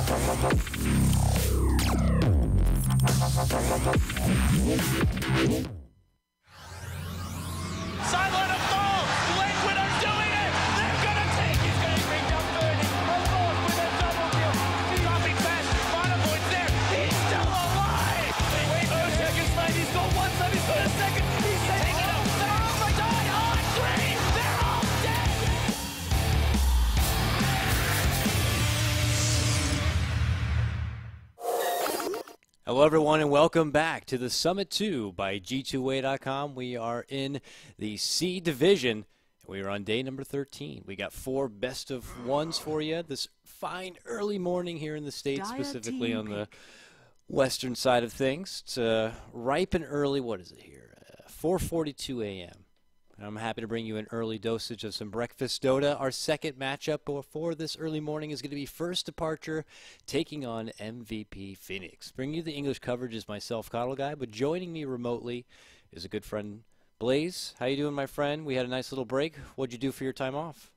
Sideline of ball. Lake Winners doing it. They're gonna take. He's gonna bring down third. Alone with a double kill. Dropping fast. Monaco's there. He's still alive. Wait 2 seconds left. He's got one time. He's got a second. He's taking it out. They're all for die on three. They're all dead. Hello, everyone, and welcome back to the Summit 2 by G2A.com. We are in the C Division. We are on day number 13. We got 4 best of ones for you this fine early morning here in the States, specifically on the western side of things. It's ripe and early. What is it here? 4:42 a.m. I'm happy to bring you an early dosage of some breakfast Dota. Our second matchup for this early morning is going to be First Departure taking on MVP Phoenix. Bringing you the English coverage is myself, Coddle Guy, but joining me remotely is a good friend, Blaze. How you doing, my friend? We had a nice little break. What'd you do for your time off?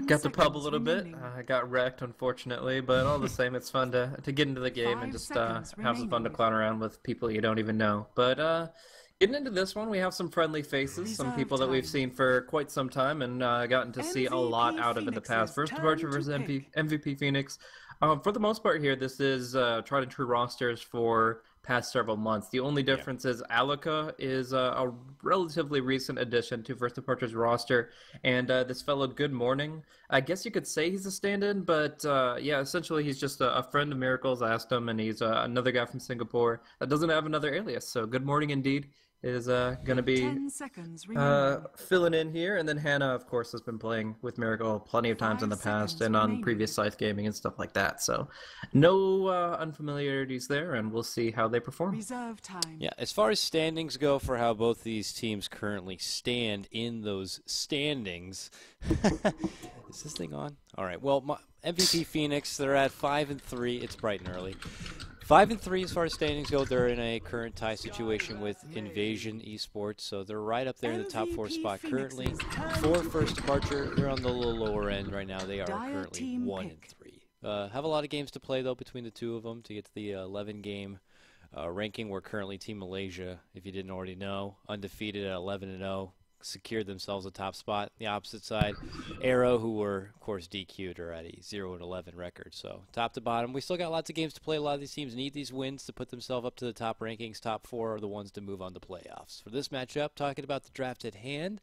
Got the pub a little bit. I got wrecked, unfortunately, but all the same, it's fun to get into the game and just have some fun to clown around with people you don't even know. But getting into this one, we have some friendly faces, some people that we've seen for quite some time and gotten to see a lot out of in the past. First Departure versus MVP Phoenix. For the most part here, this is tried and true rosters for past several months. The only difference is Alaka is a relatively recent addition to First Departure's roster, and this fellow Good Morning, I guess you could say he's a stand-in, but yeah, essentially he's just a friend of Miracles. I asked him, and he's another guy from Singapore that doesn't have another alias, so Good Morning indeed is going to be filling in here. And then Hannah, of course, has been playing with Miracle plenty of times in the past and on previous Scythe Gaming and stuff like that. So no unfamiliarities there, and we'll see how they perform. Reserve time. Yeah, as far as standings go for how both these teams currently stand in those standings. Is this thing on? All right, well, MVP Phoenix, they're at 5-3. It's bright and early. 5-3 as far as standings go. They're in a current tie situation with Invasion Esports, so they're right up there in the top 4 spot currently. For First Departure, they're on the little lower end right now. They are currently 1-3. Have a lot of games to play, though, between the two of them to get to the 11-game ranking. We're currently Team Malaysia, if you didn't already know, undefeated at 11-0. Secured themselves a top spot. The opposite side, Arrow, who were, of course, DQ'd, are at a 0-11 record. So top to bottom, we still got lots of games to play. A lot of these teams need these wins to put themselves up to the top rankings. Top 4 are the ones to move on to playoffs. For this matchup, talking about the draft at hand,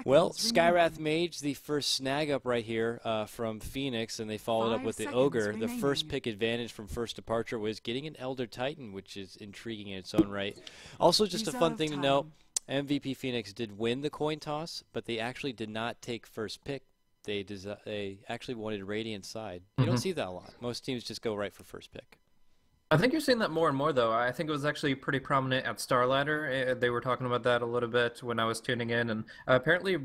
well, Skywrath Mage, the first snag up right here from Phoenix, and they followed up with the Ogre. The first pick advantage from First Departure was getting an Elder Titan, which is intriguing in its own right. Also, just a fun thing to note, MVP Phoenix did win the coin toss, but they actually did not take first pick. They actually wanted Radiant side. You don't see that a lot. Most teams just go right for first pick. I think you're seeing that more and more, though. I think it was actually pretty prominent at Starladder. They were talking about that a little bit when I was tuning in, and apparently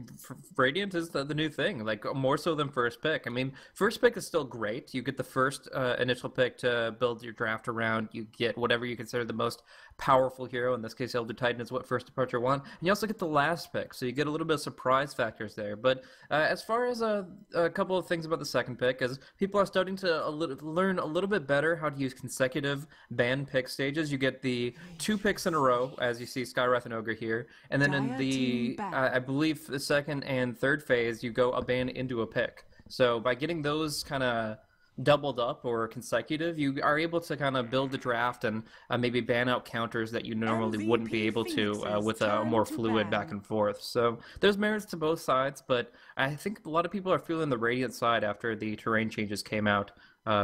Radiant is the new thing, like more so than first pick. I mean, first pick is still great. You get the first initial pick to build your draft around. You get whatever you consider the most powerful hero. In this case, Elder Titan is what First Departure want. And you also get the last pick, so you get a little bit of surprise factors there. But as far as a couple of things about the second pick, is people are starting to learn a little bit better how to use consecutive ban pick stages. You get the 2 picks in a row, as you see Skywrath and Ogre here, and then in the I believe the second and third phase, you go a ban into a pick. So by getting those kind of doubled up or consecutive, you are able to kind of build the draft and maybe ban out counters that you normally wouldn't be able to with a more fluid back and forth. So there's merits to both sides, but I think a lot of people are feeling the Radiant side after the terrain changes came out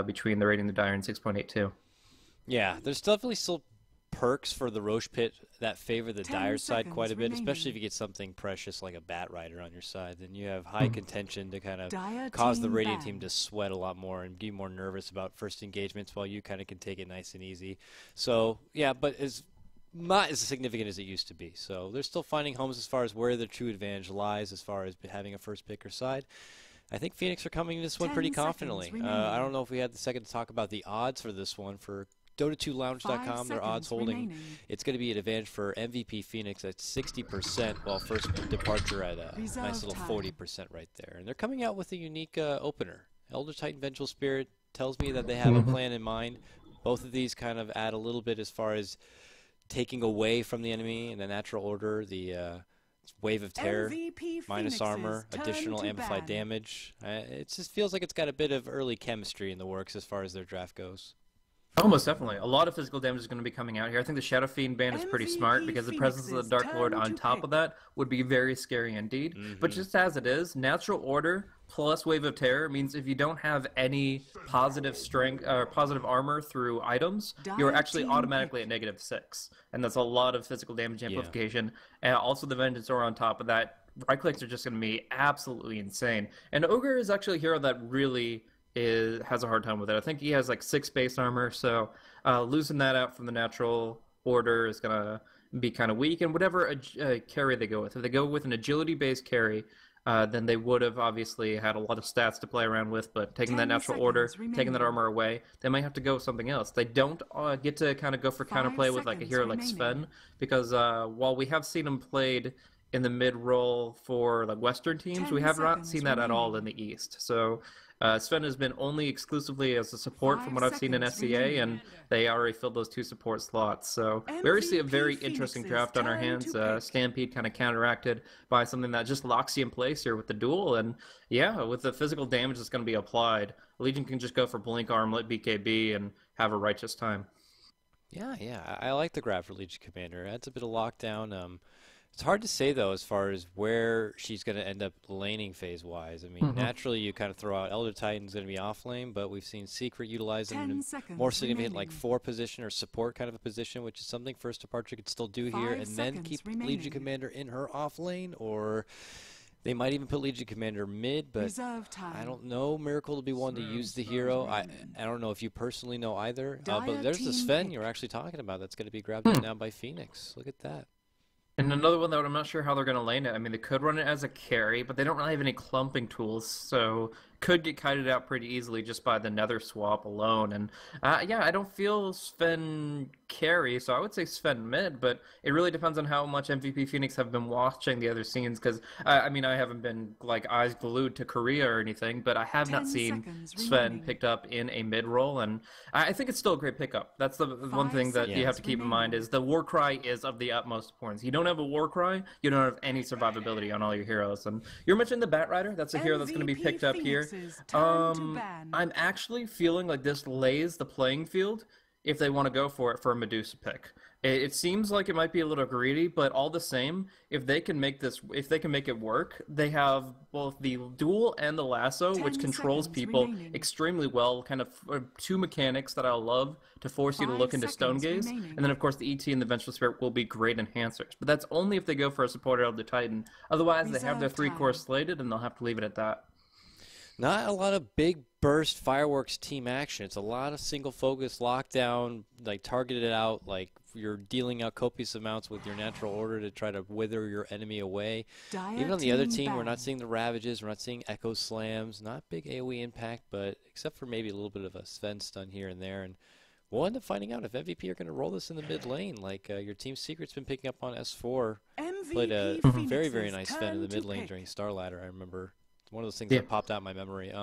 between the Radiant and the Dire in 6.82. Yeah, there's definitely still perks for the Roche Pit that favor the Dire side quite a bit, especially if you get something precious like a Bat Rider on your side. Then you have high contention to kind of cause the Radiant team to sweat a lot more and be more nervous about first engagements, while you kind of can take it nice and easy. So, yeah, but it's not as significant as it used to be. So they're still finding homes as far as where their true advantage lies as far as having a first picker side. I think Phoenix are coming to this one pretty confidently. I don't know if we had the second to talk about the odds for this one for Dota2Lounge.com, their odds holding. It's going to be an advantage for MVP Phoenix at 60%, while First Departure at a nice little 40% right there. And they're coming out with a unique opener. Elder Titan Vengeful Spirit, tells me that they have a plan in mind. Both of these kind of add a little bit as far as taking away from the enemy in the natural order. The Wave of Terror, minus armor, additional amplified damage. It just feels like it's got a bit of early chemistry in the works as far as their draft goes. Oh, most definitely. A lot of physical damage is going to be coming out here. I think the Shadow Fiend ban is pretty smart because the presence of the Dark Lord on top of that would be very scary indeed. But just as it is, Natural Order plus Wave of Terror means if you don't have any positive strength or positive armor through items, you're actually automatically at -6. And that's a lot of physical damage amplification. And also the Vengeance Aura on top of that. Right clicks are just going to be absolutely insane. And Ogre is actually a hero that really has a hard time with it. I think he has like 6 base armor, so losing that out from the Natural Order is going to be kind of weak. And whatever carry they go with, if they go with an agility-based carry, then they would have obviously had a lot of stats to play around with, but taking that Natural Order, taking that armor away, they might have to go with something else. They don't get to kind of go for counterplay with like a hero like Sven, because while we have seen him played in the mid-roll for like Western teams, we have not seen that at all in the East. So Sven has been only exclusively as a support from what I've seen in SCA, and they already filled those 2 support slots. So we already see a very interesting draft on our hands. Stampede kind of counteracted by something that just locks you in place here with the duel. And yeah, with the physical damage that's going to be applied, Legion can just go for Blink Armlet BKB and have a righteous time. Yeah, I like the grab for Legion Commander. It adds a bit of lockdown. It's hard to say, though, as far as where she's going to end up laning phase-wise. I mean, naturally, you kind of throw out Elder Titan's going to be off-lane, but we've seen Secret utilize them in a more significant, like, 4 position or support kind of a position, which is something First Departure could still do here, and then keep Legion Commander in her off-lane, or they might even put Legion Commander mid, but I don't know. Miracle will be one to use the hero. I don't know if you personally know either, but there's the Sven you're actually talking about that's going to be grabbed now by Phoenix. Look at that. And another one that I'm not sure how they're going to lane it. I mean, they could run it as a carry, but they don't really have any clumping tools, so could get kited out pretty easily just by the Nether swap alone. And yeah, I don't feel Sven carry, so I would say Sven mid, but it really depends on how much MVP Phoenix have been watching the other scenes, because I mean, I haven't been like eyes glued to Korea or anything, but I have not seen Sven picked up in a mid role, and I think it's still a great pickup. That's the one thing that you have to keep in mind is the Warcry is of the utmost importance. You don't have a Warcry, you don't have any survivability on all your heroes. And you're mentioning the Batrider, that's a hero that's going to be picked up here. I'm actually feeling like this lays the playing field if they want to go for it for a Medusa pick. It seems like it might be a little greedy, but all the same, if they can make it work, they have both the duel and the lasso, which controls people extremely well, kind of 2 mechanics that I love to force you to look into Stone Gaze. And then, of course, the ET and the Vengeful Spirit will be great enhancers. But that's only if they go for a supporter of the Titan. Otherwise, they have their 3 cores slated, and they'll have to leave it at that. Not a lot of big burst fireworks team action. It's a lot of single focus lockdown, like targeted out, like you're dealing out copious amounts with your Natural Order to try to wither your enemy away. Even on the other team, we're not seeing the Ravages, we're not seeing Echo Slams, not big AoE impact, but except for maybe a little bit of a Sven stun here and there. And we'll end up finding out if MVP are going to roll this in the mid lane. Like your Team Secret's been picking up on S4, played a very, very nice Sven in the mid lane during Star Ladder, I remember. One of those things that popped out in my memory.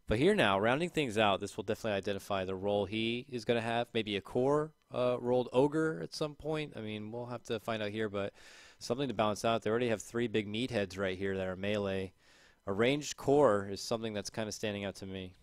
But here now, rounding things out, this will definitely identify the role he is going to have. Maybe a core rolled Ogre at some point. I mean, we'll have to find out here, but something to balance out. They already have 3 big meatheads right here that are melee. A ranged core is something that's kind of standing out to me.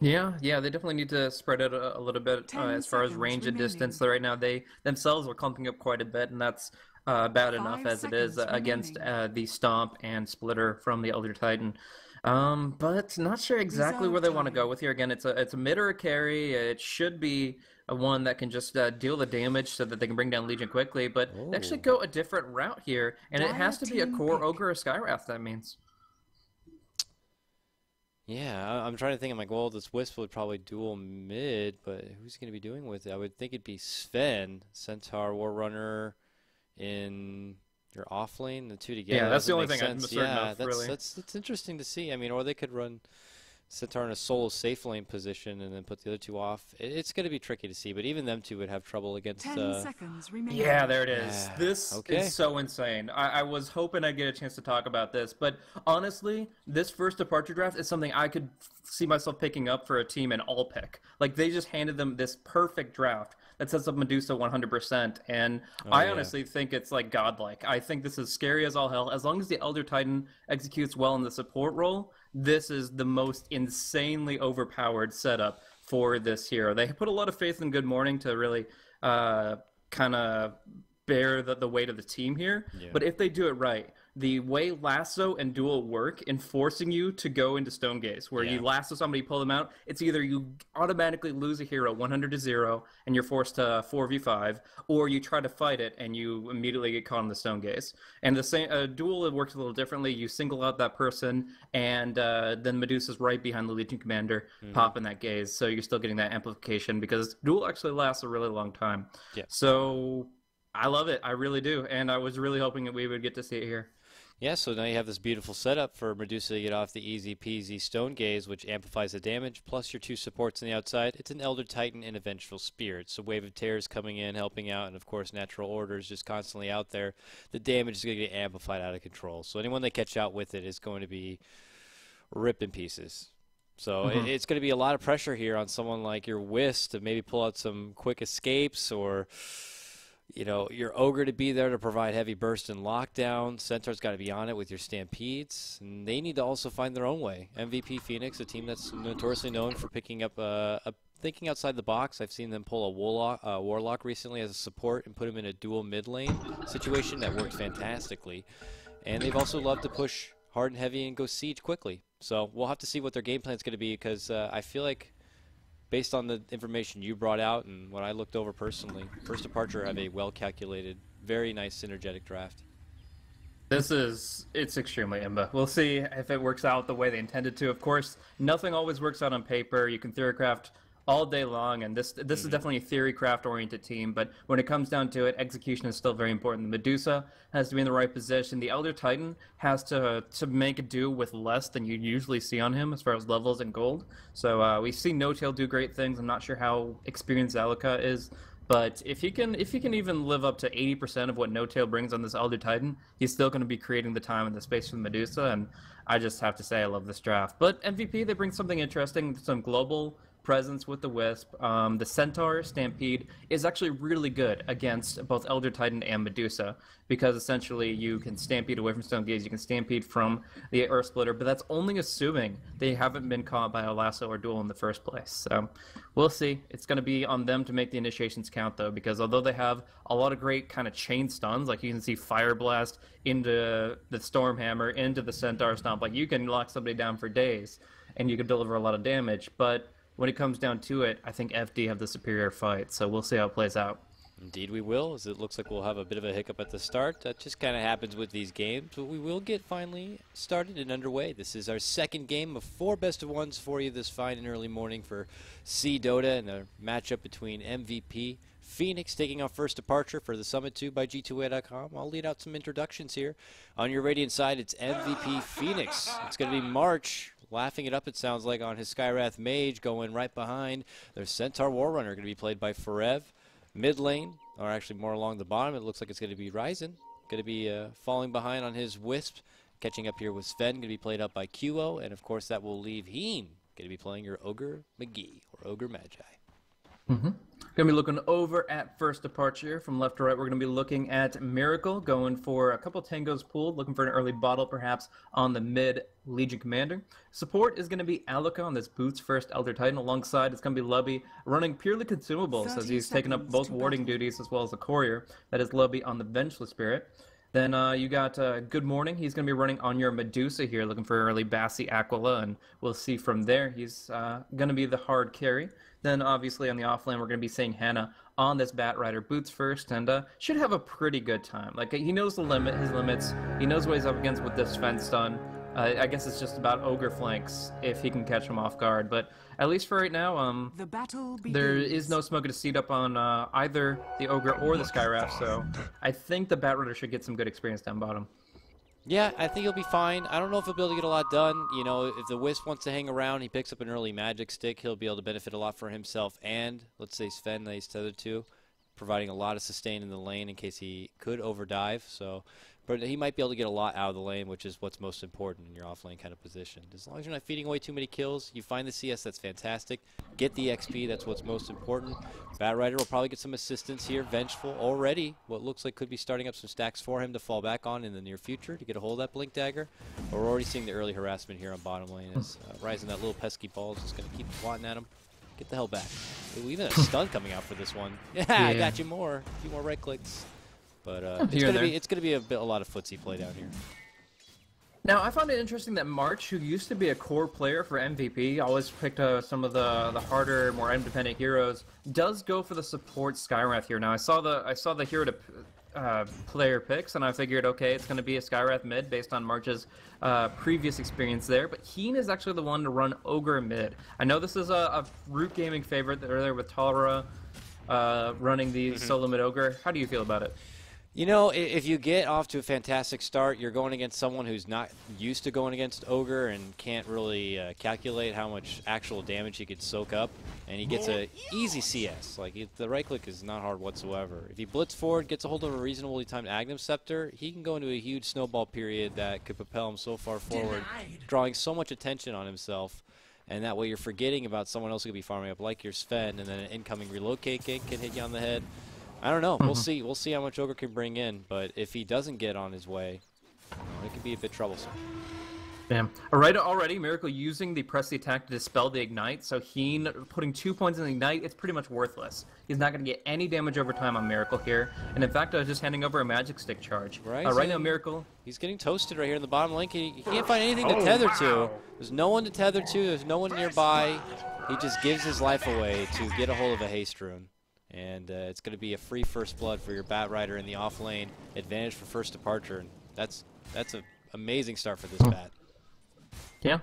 Yeah, they definitely need to spread it a little bit as far as range and distance. So right now, they themselves are clumping up quite a bit, and that's bad enough as it is against the Stomp and Splitter from the Elder Titan. But not sure exactly where they want to go with here. Again, it's a mid or a carry. It should be a one that can just deal the damage so that they can bring down Legion quickly. But they actually go a different route here, and it has to be a core Ogre or Skywrath, that means. Yeah, I'm trying to think. I'm like, well, this Wisp would probably duel mid, but who's going to be doing with it? I would think it'd be Sven, Centaur, War Runner, in your off lane, the 2 together. Yeah, that's the only thing I'm certain of, that's, really. That's interesting to see. I mean, or they could run Centaur in a solo safe lane position and then put the other two off. It's going to be tricky to see, but even them two would have trouble against... 10 seconds remaining. Yeah, there it is. Yeah, This okay. is so insane. I was hoping I'd get a chance to talk about this, but honestly, this first departure draft is something I could see myself picking up for a team in all pick. Like, they just handed them this perfect draft that sets up Medusa 100%, and I honestly think it's like godlike. I think this is scary as all hell. As long as the Elder Titan executes well in the support role, this is the most insanely overpowered setup for this hero. They put a lot of faith in Good Morning to really kind of bear the weight of the team here. Yeah. But if they do it right, the way Lasso and Duel work in forcing you to go into Stone Gaze, where you lasso somebody, pull them out, it's either you automatically lose a hero 100-0 and you're forced to 4v5, or you try to fight it and you immediately get caught in the Stone Gaze. And the same Duel, it works a little differently. You single out that person, and then Medusa's right behind the Legion Commander, popping that gaze, so you're still getting that amplification, because Duel actually lasts a really long time. Yeah. So I love it. I really do. And I was really hoping that we would get to see it here. Yeah, so now you have this beautiful setup for Medusa to get off the easy peasy Stone Gaze, which amplifies the damage, plus your two supports on the outside. It's an Elder Titan and a Vengeful Spirit, so Wave of Terrors coming in, helping out, and of course Natural Order is just constantly out there. The damage is going to get amplified out of control, so anyone they catch out with it is going to be ripped in pieces. So it's going to be a lot of pressure here on someone like your Wisp to maybe pull out some quick escapes, or your Ogre to be there to provide heavy burst and lockdown. Centaur's got to be on it with your Stampedes. And they need to also find their own way. MVP Phoenix, a team that's notoriously known for picking up thinking outside the box. I've seen them pull a Warlock recently as a support and put him in a dual mid lane situation that worked fantastically. And they've also loved to push hard and heavy and go siege quickly. So we'll have to see what their game plan is going to be, because I feel like, based on the information you brought out and what I looked over personally, First Departure have a well-calculated, very nice synergetic draft. It's extremely imba. We'll see if it works out the way they intended to. Of course, nothing always works out on paper. You can theorycraft all day long, and this is definitely a theorycraft-oriented team, but when it comes down to it, execution is still very important. The Medusa has to be in the right position. The Elder Titan has to make do with less than you usually see on him as far as levels and gold. So we see No-Tail do great things. I'm not sure how experienced Zalika is, but if he can even live up to 80% of what No-Tail brings on this Elder Titan, he's still going to be creating the time and the space for the Medusa, and I just have to say I love this draft. But MVP, they bring something interesting, some global presence with the Wisp. The Centaur Stampede is actually really good against both Elder Titan and Medusa, because essentially you can Stampede away from Stone Gaze, you can Stampede from the Earth Splitter, but that's only assuming they haven't been caught by a Lasso or Duel in the first place. So we'll see. It's going to be on them to make the initiations count, though, because although they have a lot of great kind of chain stuns, like you can see Fire Blast into the Stormhammer, into the Centaur Stomp, like you can lock somebody down for days and you can deliver a lot of damage, but when it comes down to it, I think FD have the superior fight, so we'll see how it plays out. Indeed we will, as it looks like we'll have a bit of a hiccup at the start. That just kind of happens with these games, but we will get finally started and underway. This is our second game of 4 best-of-1s for you this fine and early morning for C Dota, and a matchup between MVP Phoenix taking on First Departure for the Summit 2 by G2A.com. I'll lead out some introductions here. On your Radiant side, it's MVP Phoenix. It's going to be March, laughing it up, it sounds like, on his Skywrath Mage, going right behind. There's Centaur Warrunner, going to be played by Forev. Mid lane, or actually more along the bottom, it looks like it's going to be Ryzen. Going to be falling behind on his Wisp. Catching up here with Sven, going to be played up by QO. And, of course, that will leave Heen, going to be playing your Ogre McGee, or Ogre Magi. Going to be looking over at First Departure. From left to right, we're going to be looking at Miracle, going for a couple Tangos pooled, looking for an early bottle perhaps on the mid Legion Commander. Support is going to be Alaka on this Boots First Elder Titan. Alongside, it's going to be Lubby running purely consumables, as he's taking up both warding duties as well as the Courier. That is Lubby on the Vengeful Spirit. Then you got Good Morning. He's going to be running on your Medusa here, looking for early Bassi Aquila, and we'll see from there. He's going to be the hard carry. Then obviously on the offlane, we're going to be seeing Hannah on this Bat Rider Boots First, and should have a pretty good time. Like, he knows his limits. He knows what he's up against with this fence stun. I guess it's just about Ogre flanks if he can catch him off guard. But at least for right now, The battle begins. there is no smoke to seed up on either the Ogre or the Skywrath, so I think the Bat Rider should get some good experience down bottom. Yeah, I think he'll be fine. I don't know if he'll be able to get a lot done. You know, if the Wisp wants to hang around, he picks up an early Magic Stick, he'll be able to benefit a lot for himself and, let's say, Sven that he's tethered to, providing a lot of sustain in the lane in case he could overdive. So, but he might be able to get a lot out of the lane, which is what's most important in your off-lane kind of position. As long as you're not feeding away too many kills, you find the CS, that's fantastic. Get the XP, that's what's most important. Batrider will probably get some assistance here. Vengeful already, what looks like could be starting up some stacks for him to fall back on in the near future to get a hold of that Blink Dagger. But we're already seeing the early harassment here on bottom lane as Ryzen, that little pesky ball, is just going to keep swatting at him. Get the hell back. Ooh, even a stun coming out for this one. Yeah, I got you more. A few more right clicks. But it's gonna be a lot of footsie play down here. Now, I found it interesting that March, who used to be a core player for MVP, always picked some of the harder, more independent heroes, does go for the support Skywrath here. Now, I saw the hero to player picks, and I figured, okay, it's going to be a Skywrath mid based on March's previous experience there. But Heen is actually the one to run Ogre mid. I know this is a Root Gaming favorite earlier with Talra running the solo mid Ogre. How do you feel about it? You know, if you get off to a fantastic start, you're going against someone who's not used to going against Ogre and can't really calculate how much actual damage he could soak up, and he gets a easy CS. Like, the right click is not hard whatsoever. If he blitz forward, gets a hold of a reasonably timed Aghanim Scepter, he can go into a huge snowball period that could propel him so far forward, drawing so much attention on himself. And that way you're forgetting about someone else who could be farming up, like your Sven, and then an incoming relocate gank can hit you on the head. I don't know. We'll see. We'll see how much Ogre can bring in. But if he doesn't get on his way, it could be a bit troublesome. Damn. Alright, already, Miracle using the press the attack to dispel the Ignite. So Heen putting 2 points in the Ignite, it's pretty much worthless. He's not going to get any damage over time on Miracle here. And in fact, just handing over a Magic Stick charge. Right, right now, Miracle. He's getting toasted right here in the bottom lane. He can't find anything to tether to. There's no one to tether to. There's no one nearby. He just gives his life away to get a hold of a Haste Rune. And it's going to be a free first blood for your Batrider in the off lane. Advantage for first departure. And that's an amazing start for this Bat. Yeah,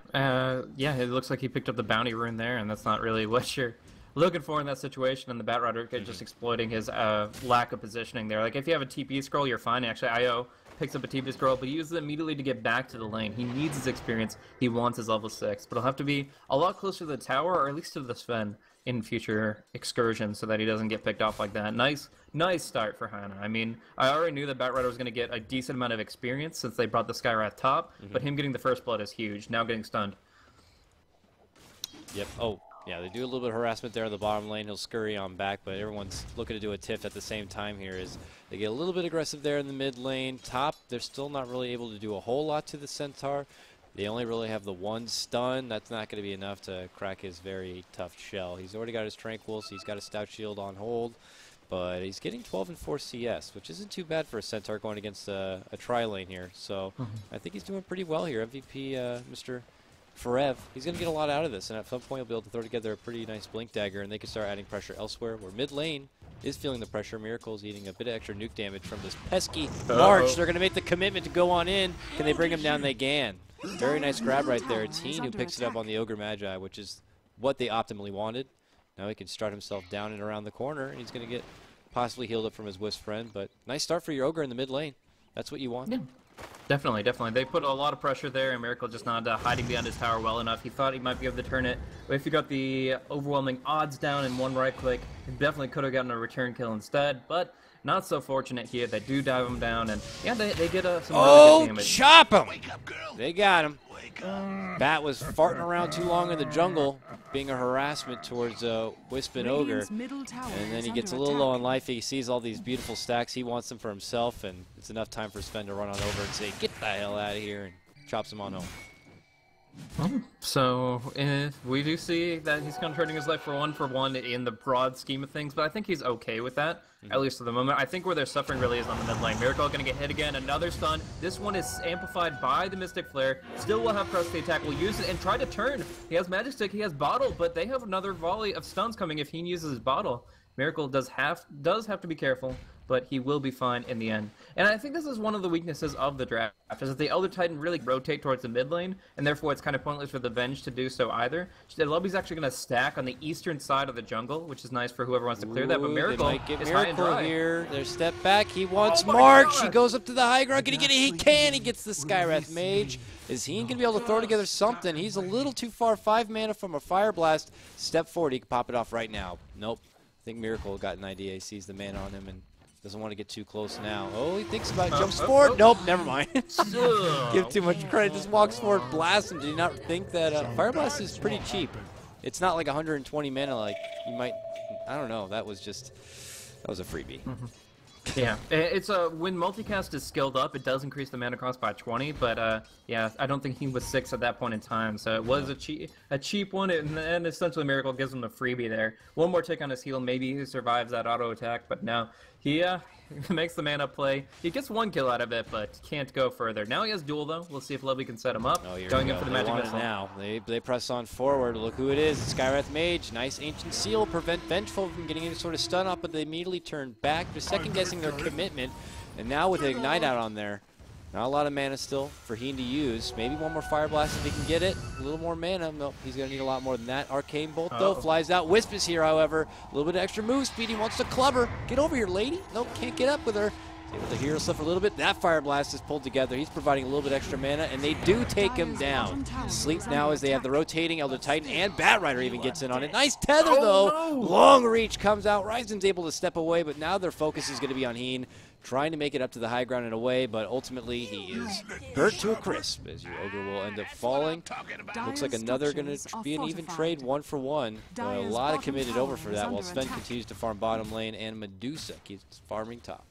yeah. It looks like he picked up the bounty rune there, and that's not really what you're looking for in that situation. And the Batrider just exploiting his lack of positioning there. Like, if you have a TP scroll, you're fine. Actually, IO picks up a TP scroll, but he uses it immediately to get back to the lane. He needs his experience. He wants his level 6, but he'll have to be a lot closer to the tower, or at least to the Sven, in future excursions, so that he doesn't get picked off like that. Nice start for Hana. I mean, I already knew that Batrider was going to get a decent amount of experience since they brought the Skywrath top, but him getting the first blood is huge. Now getting stunned. Yep. Oh, yeah, they do a little bit of harassment there in the bottom lane. He'll scurry on back, but everyone's looking to do a tiff at the same time here as they get a little bit aggressive there in the mid lane. Top, they're still not really able to do a whole lot to the Centaur. They only really have the one stun. That's not going to be enough to crack his very tough shell. He's already got his Tranquil, so he's got a Stout Shield on hold. But he's getting 12 and 4 CS, which isn't too bad for a Centaur going against a tri-lane here. So I think he's doing pretty well here. MVP Mr. Forev. He's going to get a lot out of this, and at some point he'll be able to throw together a pretty nice Blink Dagger, and they can start adding pressure elsewhere, where mid lane is feeling the pressure. Miracle's eating a bit of extra nuke damage from this pesky March. They're going to make the commitment to go on in. Can they bring him down? They can. Very nice grab right there. It's Heen who picks it up on the Ogre Magi, which is what they optimally wanted. Now he can strut himself down and around the corner, and he's going to get possibly healed up from his Wisp friend. But nice start for your Ogre in the mid lane. That's what you want. Yeah. Definitely. They put a lot of pressure there, and Miracle just not hiding behind his tower well enough. He thought he might be able to turn it, but if you got the overwhelming odds down in one right click, he definitely could have gotten a return kill instead, but not so fortunate here. They do dive him down, and yeah, they get some really good damage. Chop him! They got him. Bat was farting around too long in the jungle, being a harassment towards Wisp and Ogre. And then he gets a little low on life. He sees all these beautiful stacks. He wants them for himself, and it's enough time for Sven to run on over and say, "Get the hell out of here," and chops him on home. So we do see that he's kind of trading his life for one in the broad scheme of things, but I think he's okay with that, at least for the moment. I think where they're suffering really is on the mid lane. Miracle going to get hit again, another stun. This one is amplified by the Mystic Flare. Still will have press the attack. Will use it and try to turn. He has Magic Stick, he has Bottle, but they have another volley of stuns coming if he uses his Bottle. Miracle does have to be careful, but he will be fine in the end. And I think this is one of the weaknesses of the draft, is that the Elder Titan really rotate towards the mid lane, and therefore it's kind of pointless for the Venge to do so either. Lubby's actually going to stack on the eastern side of the jungle, which is nice for whoever wants to clear that, but Ooh, Miracle they might get is high and Miracle dry. here. Their step back. He wants my March. God. He goes up to the high ground. Can he get it? He can. He gets the Skywrath Mage. Is he going to be able to throw together something? He's a little too far. 5 mana from a Fire Blast. Step forward. He can pop it off right now. Nope. I think Miracle got an idea. He sees the mana on him and doesn't want to get too close now. Oh, he thinks about it. Jumps forward. Nope, never mind. Give too much credit. Just walks forward, blasts him. Did he not think that Fire Blast is pretty cheap? It's not like 120 mana like you might. I don't know. That was a freebie. Yeah, it's when multicast is skilled up, it does increase the mana cost by 20, but yeah, I don't think he was 6 at that point in time, so it was a cheap one, and essentially Miracle gives him the freebie there. One more tick on his heal, maybe he survives that auto attack, but no, he makes the mana play. He gets 1 kill out of it, but can't go further. Now he has duel though. We'll see if Lubby can set him up. Oh, here going we in go. for the They magic want it missile. now. They press on forward. Look who it is. It's Skywrath Mage. Nice Ancient Seal. Prevent Vengeful from getting any sort of stun up, but they immediately turn back. They're second guessing their commitment. And now with the Ignite out on there, not a lot of mana still for Heen to use. Maybe one more Fire Blast if he can get it. A little more mana. Nope, he's going to need a lot more than that. Arcane Bolt, though, flies out. Wisp is here, however. A little bit of extra move speed. He wants to club her. Get over here, lady. Nope, can't get up with her. Able to hero stuff a little bit. That Fire Blast is pulled together. He's providing a little bit extra mana, and they do take him down. Sleep now as they have the rotating Elder Titan, and Batrider even gets in on it. Nice tether, though. Long reach comes out. Ryzen's able to step away, but now their focus is going to be on Heen, trying to make it up to the high ground and away, but ultimately he is burnt to a crisp as your Ogre will end up falling. Looks like another going to be an even trade, 1 for 1. A lot of committed over for that, while Sven continues to farm bottom lane, and Medusa keeps farming top.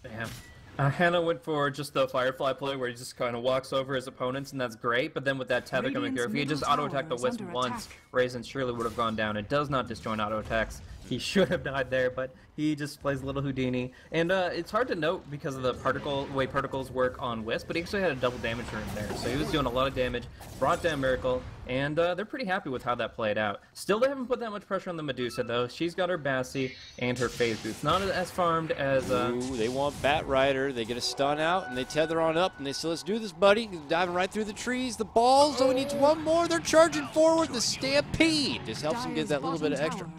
Damn. Hannah went for just the Firefly play where he just kind of walks over his opponents, and that's great. But then with that tether coming through, if he had just auto-attacked the Wisp once, Ryzen surely would have gone down. It does not disjoin auto-attacks. He should have died there, but he just plays a little Houdini. And it's hard to note because of the way particles work on Wisp, but he actually had a double damage rune there. So he was doing a lot of damage, brought down Miracle, and they're pretty happy with how that played out. Still, they haven't put that much pressure on the Medusa, though. She's got her Bassi and her Phase Boots. Not as farmed as... Ooh, they want Batrider. They get a stun out, and they tether on up, and they say, let's do this, buddy. Diving right through the trees. The balls, oh, he needs one more. They're charging forward. The Stampede just helps him get that little bit of extra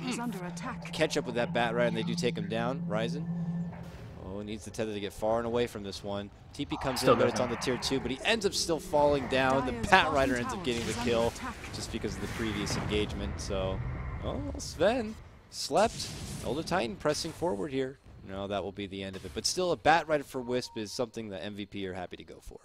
catch up with that Batrider, and they do take him down. Ryzen. Oh, needs the tether to get far and away from this one. TP comes in, but it's on the tier 2, but he ends up still falling down. The Batrider ends up getting the kill just because of the previous engagement. So, oh, Sven slept. Elder Titan pressing forward here. No, that will be the end of it. But still, a Batrider for Wisp is something that MVP are happy to go for.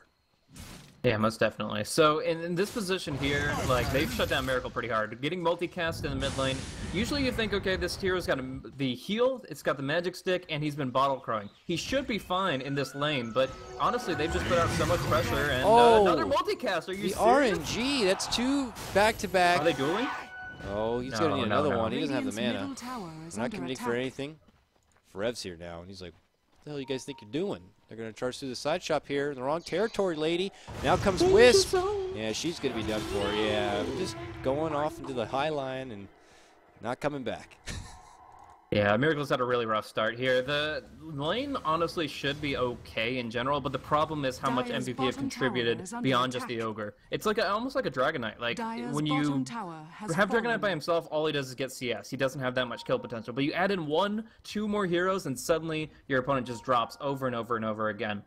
Yeah, most definitely. So in this position here, like, they've shut down Miracle pretty hard. Getting multicast in the mid lane, usually you think, okay, this hero's got the heal, it's got the magic stick, and he's been bottle crowing. He should be fine in this lane, but honestly, they've just put out so much pressure, and another multicast. Are you serious? RNG, that's 2 back-to-back. Are they dueling? Oh, he's going to need another one. He doesn't have the mana. They're not committing for anything. Ferev's here now, and he's like, what the hell you guys think you're doing? They're going to charge through the side shop here. In the wrong territory, lady. Now comes Wisp. Yeah, she's going to be done for. Yeah, just going off into the high line and not coming back. Yeah, Miracle's had a really rough start here. The lane honestly should be okay in general, but the problem is how much MVP have contributed beyond just the Ogre. It's like almost like a Dragon Knight. Like, when you have Dragon Knight by himself, all he does is get CS. He doesn't have that much kill potential. But you add in 1, 2 more heroes, and suddenly your opponent just drops over and over and over again.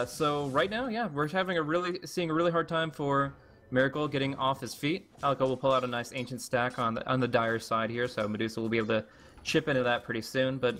So right now, yeah, we're seeing a really hard time for Miracle getting off his feet. Alco will pull out a nice Ancient Stack on the Dire side here, so Medusa will be able to chip into that pretty soon, but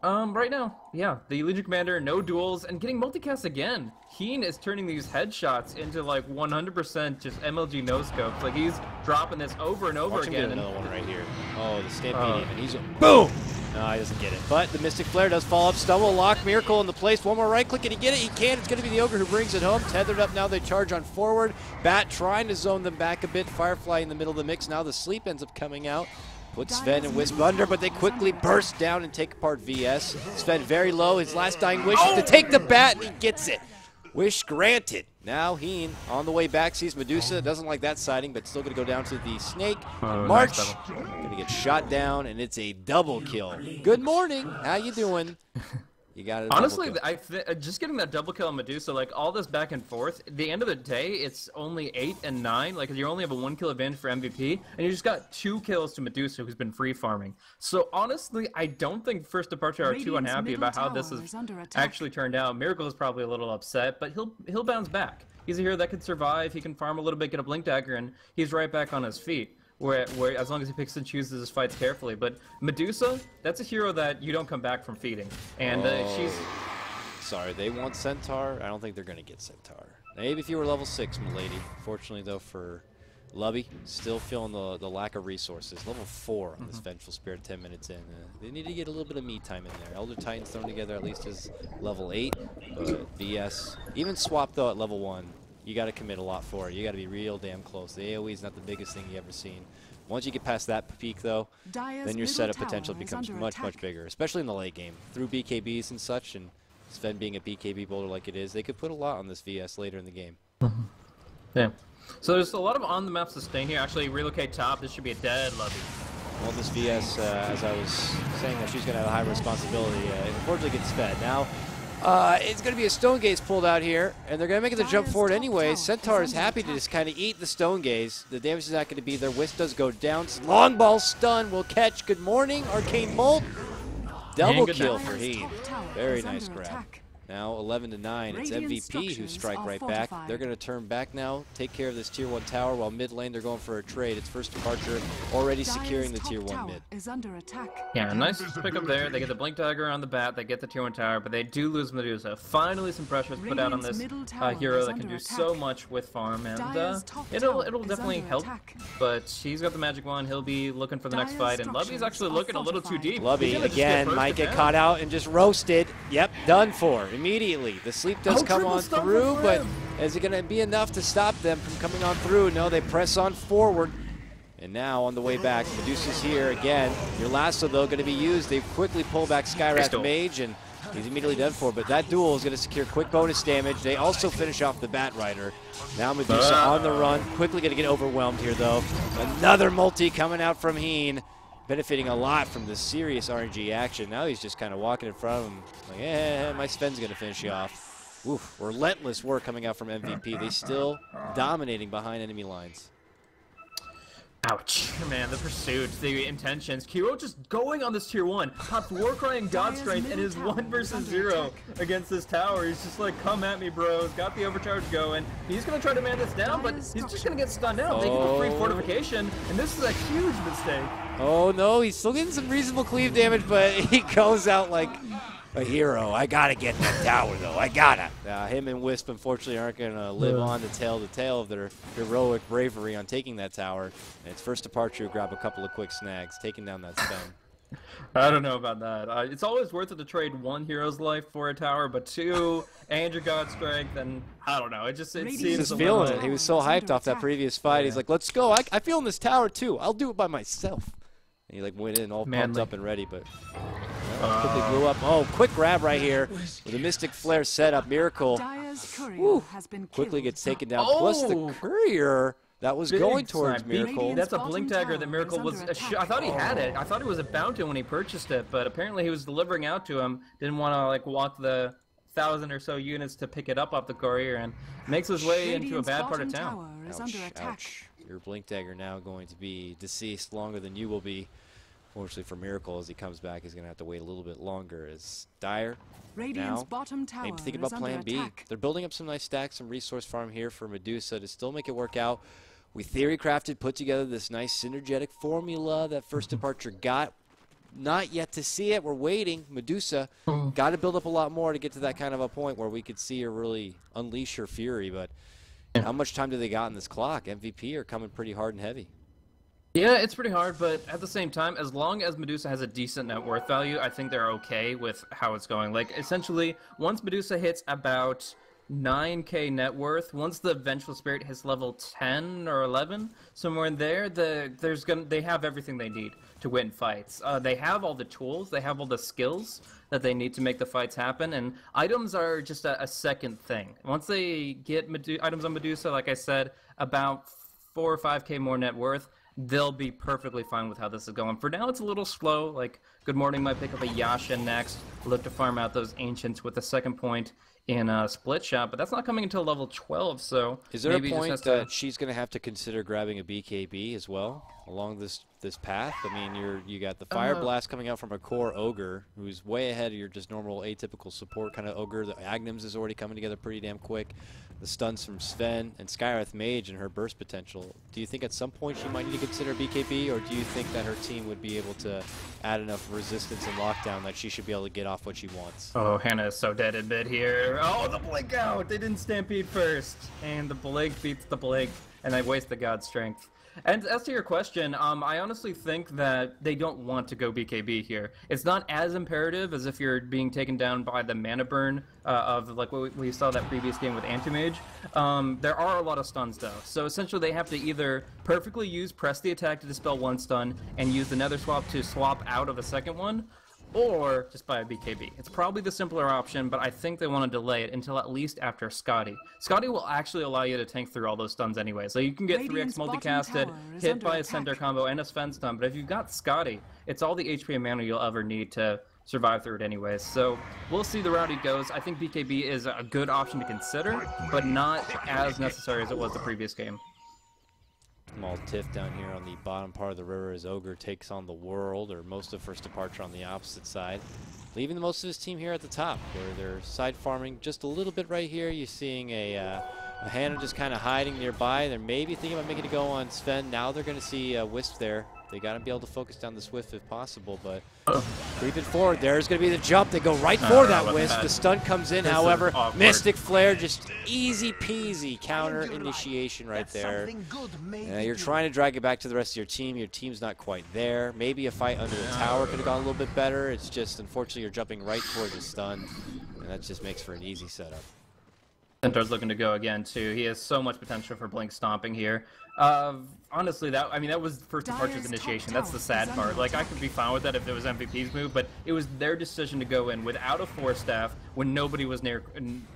right now, yeah, the Legion Commander, no duels, and getting multicast again. Heen is turning these headshots into like 100% just MLG no-scopes. Like, he's dropping this over and over Watch him again. get another one right here. Oh, the Stampede even. He's boom! No, he doesn't get it. But the Mystic Flare does fall up. Stubble, lock, Miracle in the place. One more right click. Can he get it? He can. It's going to be the Ogre who brings it home. Tethered up now. They charge on forward. Bat trying to zone them back a bit. Firefly in the middle of the mix. Now the sleep ends up coming out. Put Sven and Wisp under, but they quickly burst down and take apart VS. Sven very low. His last dying wish is to take the bat, and he gets it. Wish granted. Now Heen on the way back sees Medusa. Doesn't like that sighting, but still going to go down to the snake. March going to get shot down, and it's a double kill. Good morning. How you doing? You got it. Honestly, just getting that double kill on Medusa, like all this back and forth, at the end of the day, it's only 8 and 9. Like you only have a 1 kill advantage for MVP, and you just got 2 kills to Medusa, who's been free farming. So honestly, I don't think First Departure are too unhappy about how this has actually turned out. Miracle is probably a little upset, but he'll bounce back. He's a hero that can survive. He can farm a little bit, get a Blink Dagger, and he's right back on his feet. Where as long as he picks and chooses his fights carefully. But Medusa, that's a hero that you don't come back from feeding. And she's... Sorry, they want Centaur. I don't think they're going to get Centaur. Maybe if you were level 6, milady. Fortunately, though, for Lubby, still feeling the lack of resources. Level 4 on this Vengeful Spirit 10 minutes in. They need to get a little bit of me time in there. Elder Titans thrown together at least as level 8. But VS, even swap, though, at level 1. You got to commit a lot for it. You got to be real damn close. The AoE is not the biggest thing you ever seen. Once you get past that peak, though, then your setup potential becomes much bigger, especially in the late game. Through BKBs and such, and Sven being a BKB boulder like it is, they could put a lot on this VS later in the game. Yeah. So there's a lot of on-the-map sustain here. Actually, relocate top. This should be a dead Lubby. Well, this VS, as I was saying, that she's going to have a high responsibility, unfortunately gets fed. Now, it's going to be a Stone Gaze pulled out here, and they're going to make it the jump forward anyway. Centaur is happy to just kind of eat the Stone Gaze. The damage is not going to be there. Wisp does go down. Long ball stun will catch. Good morning, Arcane Molt. Double kill for Heen. Very nice grab. Now 11 to 9. It's MVP who strike right back. They're going to turn back now, take care of this tier 1 tower, while mid lane they're going for a trade. It's First Departure already securing the tier 1 mid. Is under attack. Yeah, nice pick up there. They get the Blink Dagger on the bat, they get the tier 1 tower, but they do lose Medusa. Finally some pressure is put out on this hero that can do so much with farm, and it'll definitely help. But he's got the magic wand, he'll be looking for the next fight, and Lubby's actually looking a little too deep. Lubby, again, might get caught out and just roasted. Yep, done for. Immediately. The sleep does come on through, but is it going to be enough to stop them from coming on through? No, they press on forward. And now on the way back, Medusa's here again. Your lasso, though, going to be used. They quickly pull back Skywrath Mage, and he's immediately done for. But that duel is going to secure quick bonus damage. They also finish off the Bat Rider. Now Medusa on the run. Quickly going to get overwhelmed here, though. Another multi coming out from Heen. Benefiting a lot from the serious RNG action. Now he's just kind of walking in front of him. Like, my Sven's going to finish you off. Oof, relentless work coming out from MVP. They still dominating behind enemy lines. Ouch. Man, the pursuit, the intentions. Kiro just going on this tier 1. Pops Warcry and God Strength and his 1 versus 0 against this tower. He's just like, come at me, bros. Got the overcharge going. He's going to try to man this down, but he's just going to get stunned out. Making a free fortification, and this is a huge mistake. Oh, no, he's still getting some reasonable cleave damage, but he goes out like a hero. I got to get that tower, though. I got to. Him and Wisp, unfortunately, aren't going to live on to tell the tale of their heroic bravery on taking that tower. And it's First Departure who grab a couple of quick snags, taking down that Sven. I don't know about that. It's always worth it to trade 1 hero's life for a tower, but 2, and your God Strength, and I don't know. It seems he's feeling it. He was so hyped off that previous fight. He's like, let's go. I feel in this tower, too. I'll do it by myself. And he like went in all pumped up and ready, but quickly blew up. Oh, quick grab right here with a Mystic Flare setup. Miracle quickly gets taken down. Plus the courier that was going towards Miracle. That's a Blink Dagger that Miracle was. I thought he had it. I thought it was about to when he purchased it, but apparently he was delivering out to him. Didn't want to like walk the 1,000 or so units to pick it up off the courier, and makes his way into a bad part of town. Ouch. Your Blink Dagger now going to be deceased longer than you will be. Fortunately for Miracle, as he comes back, he's going to have to wait a little bit longer. As Dire now maybe thinking about Plan B. They're building up some nice stacks, some resource farm here for Medusa to still make it work out. We theory crafted, put together this nice synergetic formula that First Departure got. Not yet to see it. We're waiting. Medusa got to build up a lot more to get to that kind of a point where we could see her really unleash her fury. But how much time do they got in this clock? MVP are coming pretty hard and heavy. Yeah, it's pretty hard, but at the same time, as long as Medusa has a decent net worth value, I think they're okay with how it's going. Like, essentially, once Medusa hits about 9k net worth, once the Vengeful Spirit hits level 10 or 11, somewhere in there, they have everything they need to win fights. They have all the tools, they have all the skills that they need to make the fights happen, and items are just a second thing. Once they get items on Medusa, like I said, about 4 or 5k more net worth, they'll be perfectly fine with how this is going. For now, it's a little slow. Like, Good Morning might pick up a Yasha next, look to farm out those Ancients with the second point in a split shot, but that's not coming until level 12, so is there maybe a he point just has that she's going to have to consider grabbing a BKB as well along this path? I mean, you got the Fire Blast coming out from a core Ogre, who's way ahead of your just normal atypical support kind of Ogre. The Aghnim's is already coming together pretty damn quick. The stuns from Sven and Skywrath Mage and her burst potential. Do you think at some point she might need to consider BKB, or do you think that her team would be able to add enough resistance and lockdown that she should be able to get off what she wants? Oh, Hannah is so dead in mid here. Oh, the blink out! They didn't stampede first. And the blink beats the blink, and they waste the god strength. And as to your question, I honestly think that they don't want to go BKB here. It's not as imperative as if you're being taken down by the mana burn of like what we saw that previous game with Anti-Mage. There are a lot of stuns though, so essentially they have to either perfectly press the attack to dispel one stun and use the Nether Swap to swap out of a second one, or just buy a BKB. It's probably the simpler option, but I think they want to delay it until at least after Skadi. Skadi will actually allow you to tank through all those stuns anyway, so you can get 3x multicasted, hit by a center combo and a Sven stun, but if you've got Skadi, it's all the HP and mana you'll ever need to survive through it anyways. So we'll see the route he goes. I think BKB is a good option to consider, but not as necessary as it was the previous game. Small tiff down here on the bottom part of the river as Ogre takes on the world, or most of First Departure on the opposite side, leaving the most of his team here at the top. They're side farming just a little bit right here. You're seeing a Hannah just kind of hiding nearby. They're maybe thinking about making a go on Sven. Now they're going to see Wisp there. They got to be able to focus down the Swift if possible, but creeping forward, there's going to be the jump. They go right for that Wisp. The stun comes in, however. Mystic Flare, just easy peasy counter initiation right there. You're trying to drag it back to the rest of your team. Your team's not quite there. Maybe a fight under the tower could have gone a little bit better. It's just, unfortunately, you're jumping right towards the stun, and that just makes for an easy setup. Centaur's looking to go again too. He has so much potential for blink stomping here. Honestly, that was First Departure's initiation. That's the sad part. Like, I could be fine with that if it was MVP's move, but it was their decision to go in without a Force Staff when nobody was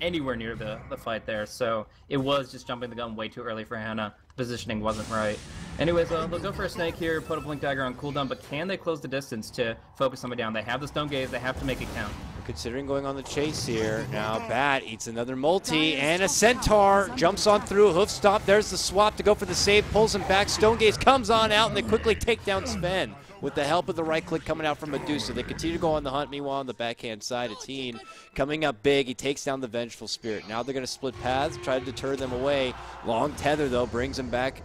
anywhere near the fight there. So it was just jumping the gun way too early for Hannah. The positioning wasn't right. Anyways, they'll go for a snake here, put a blink dagger on cooldown, but can they close the distance to focus somebody down? They have the stone gaze. They have to make it count. Considering going on the chase here. Now Bat eats another multi, and a Centaur jumps on through, hoof stomp. There's the swap to go for the save, pulls him back. Stone Gaze comes on out, and they quickly take down Sven with the help of the right click coming out from Medusa. They continue to go on the hunt. Meanwhile, on the backhand side, Ateen coming up big. He takes down the Vengeful Spirit. Now they're going to split paths, try to deter them away. Long tether, though, brings him back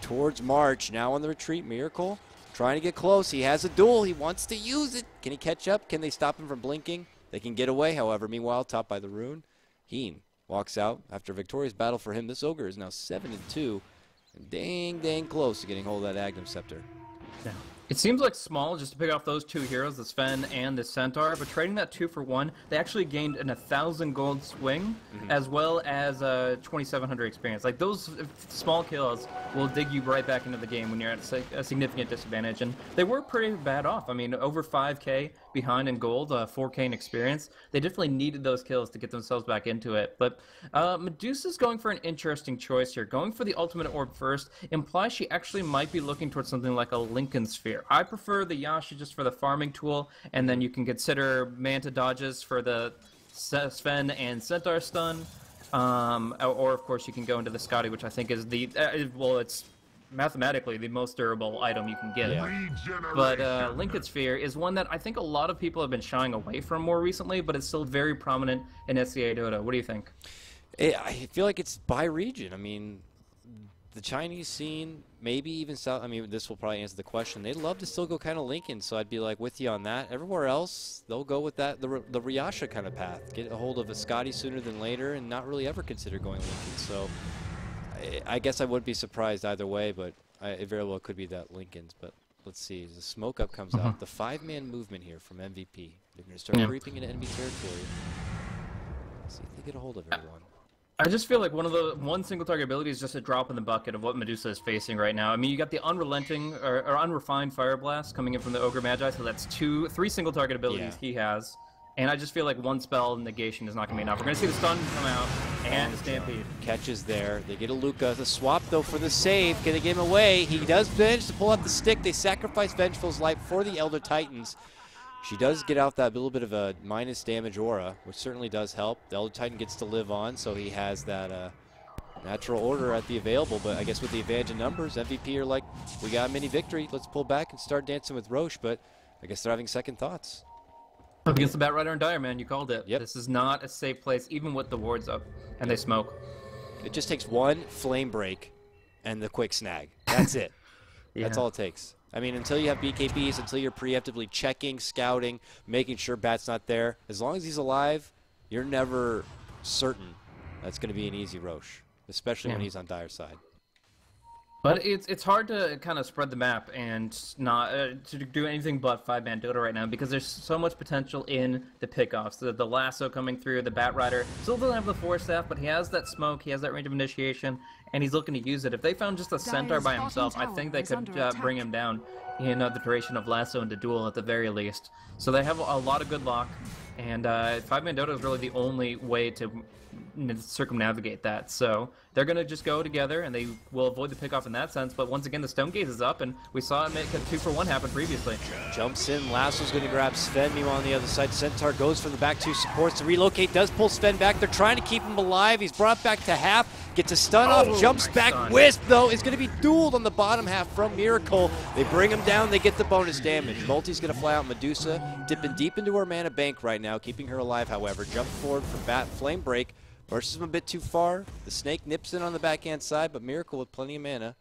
towards March. Now on the retreat, Miracle trying to get close. He has a duel. He wants to use it. Can he catch up? Can they stop him from blinking? They can get away, however. Meanwhile, topped by the rune, Heen walks out after a victorious battle for him. This Ogre is now 7-2. And dang close to getting hold of that Aghanim Scepter. Yeah. It seems like small just to pick off those two heroes, the Sven and the Centaur, but trading that 2 for 1, they actually gained an 1,000 gold swing, as well as 2,700 experience. Like, those small kills will dig you right back into the game when you're at a significant disadvantage, and they were pretty bad off. I mean, over 5k behind in gold, 4k in experience. They definitely needed those kills to get themselves back into it, but Medusa's going for an interesting choice here. Going for the ultimate orb first implies she actually might be looking towards something like a Lincoln Sphere. I prefer the Yasha just for the farming tool, and then you can consider Manta dodges for the Sven and Centaur stun, or of course you can go into the Skadi, which I think is the, well, it's mathematically the most durable item you can get. Yeah. But Lincoln Sphere is one that I think a lot of people have been shying away from more recently, but it's still very prominent in SCA Dota. What do you think? I feel like it's by region. I mean, the Chinese scene, maybe even South, I mean, this will probably answer the question. They'd love to still go kind of Lincoln, so I'd be like with you on that. Everywhere else, they'll go with that, the Ryasha kind of path. Get a hold of a Skadi sooner than later and not really ever consider going Lincoln. So I guess I wouldn't be surprised either way, but it very well could be that Lincoln's. But let's see, as the smoke up comes out, the 5-man movement here from MVP. They're going to start creeping into enemy territory. Let's see if they get a hold of everyone. I just feel like one single target ability is just a drop in the bucket of what Medusa is facing right now. I mean, you got the unrelenting or unrefined Fire Blast coming in from the Ogre Magi, so that's 3 single target abilities he has. And I just feel like one spell negation is not going to be enough. We're going to see the stun come out, can't stampede. Catches there. They get a Luca. The swap, though, for the save. Can they get him away? He does manage to pull out the stick. They sacrifice Vengeful's life for the Elder Titans. She does get out that little bit of a minus damage aura, which certainly does help. The Elder Titan gets to live on, so he has that natural order at the available. But I guess with the advantage in numbers, MVP are like, we got a mini victory. Let's pull back and start dancing with Roche. But I guess they're having second thoughts. Up against the Batrider and Dire, man, you called it. Yep. This is not a safe place, even with the wards up, and they smoke. It just takes one flame break and the quick snag. That's it. That's all it takes. I mean, until you have BKBs, until you're preemptively checking, scouting, making sure Bat's not there, as long as he's alive, you're never certain that's going to be an easy Roche, especially when he's on Dire's side. But it's hard to kind of spread the map and not to do anything but 5-man Dota right now because there's so much potential in the pickoffs. The lasso coming through, the Batrider still doesn't have the Force Staff, but he has that smoke, he has that range of initiation, and he's looking to use it. If they found just a Centaur by himself, I think they could bring him down in the duration of lasso into duel at the very least. So they have a lot of good luck, and 5-man Dota is really the only way to circumnavigate that. So they're going to just go together and they will avoid the pickoff in that sense. But once again, the Stone Gaze is up and we saw it make a 2-for-1 happen previously. Jumps in, Lasso's going to grab Sven. Meanwhile on the other side, Centaur goes for the back two supports. The relocate does pull Sven back. They're trying to keep him alive. He's brought back to half, gets a stun off, jumps back. Stun. Wisp though is going to be dueled on the bottom half from Miracle. They bring him down, they get the bonus damage. Multi's going to fly out Medusa, dipping deep into her mana bank right now, keeping her alive however. Jump forward for Bat, Flame Break. Versus him a bit too far. The Snake nips in on the backhand side, but Miracle with plenty of mana.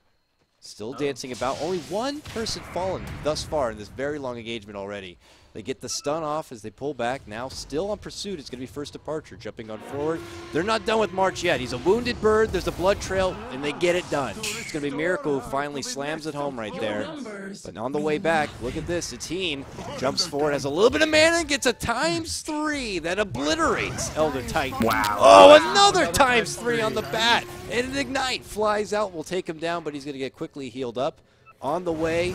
Still dancing about. Only one person fallen thus far in this very long engagement already. They get the stun off as they pull back. Now still on pursuit. It's going to be first departure. Jumping on forward. They're not done with March yet. He's a wounded bird. There's a blood trail, and they get it done. It's going to be Miracle who finally slams it home right there. But on the way back, look at this. Atine jumps forward, has a little bit of mana, and gets a ×3 that obliterates Elder Titan. Wow. Oh, another ×3 on the bat. And an Ignite flies out. Will take him down, but he's going to get quickly healed up. On the way.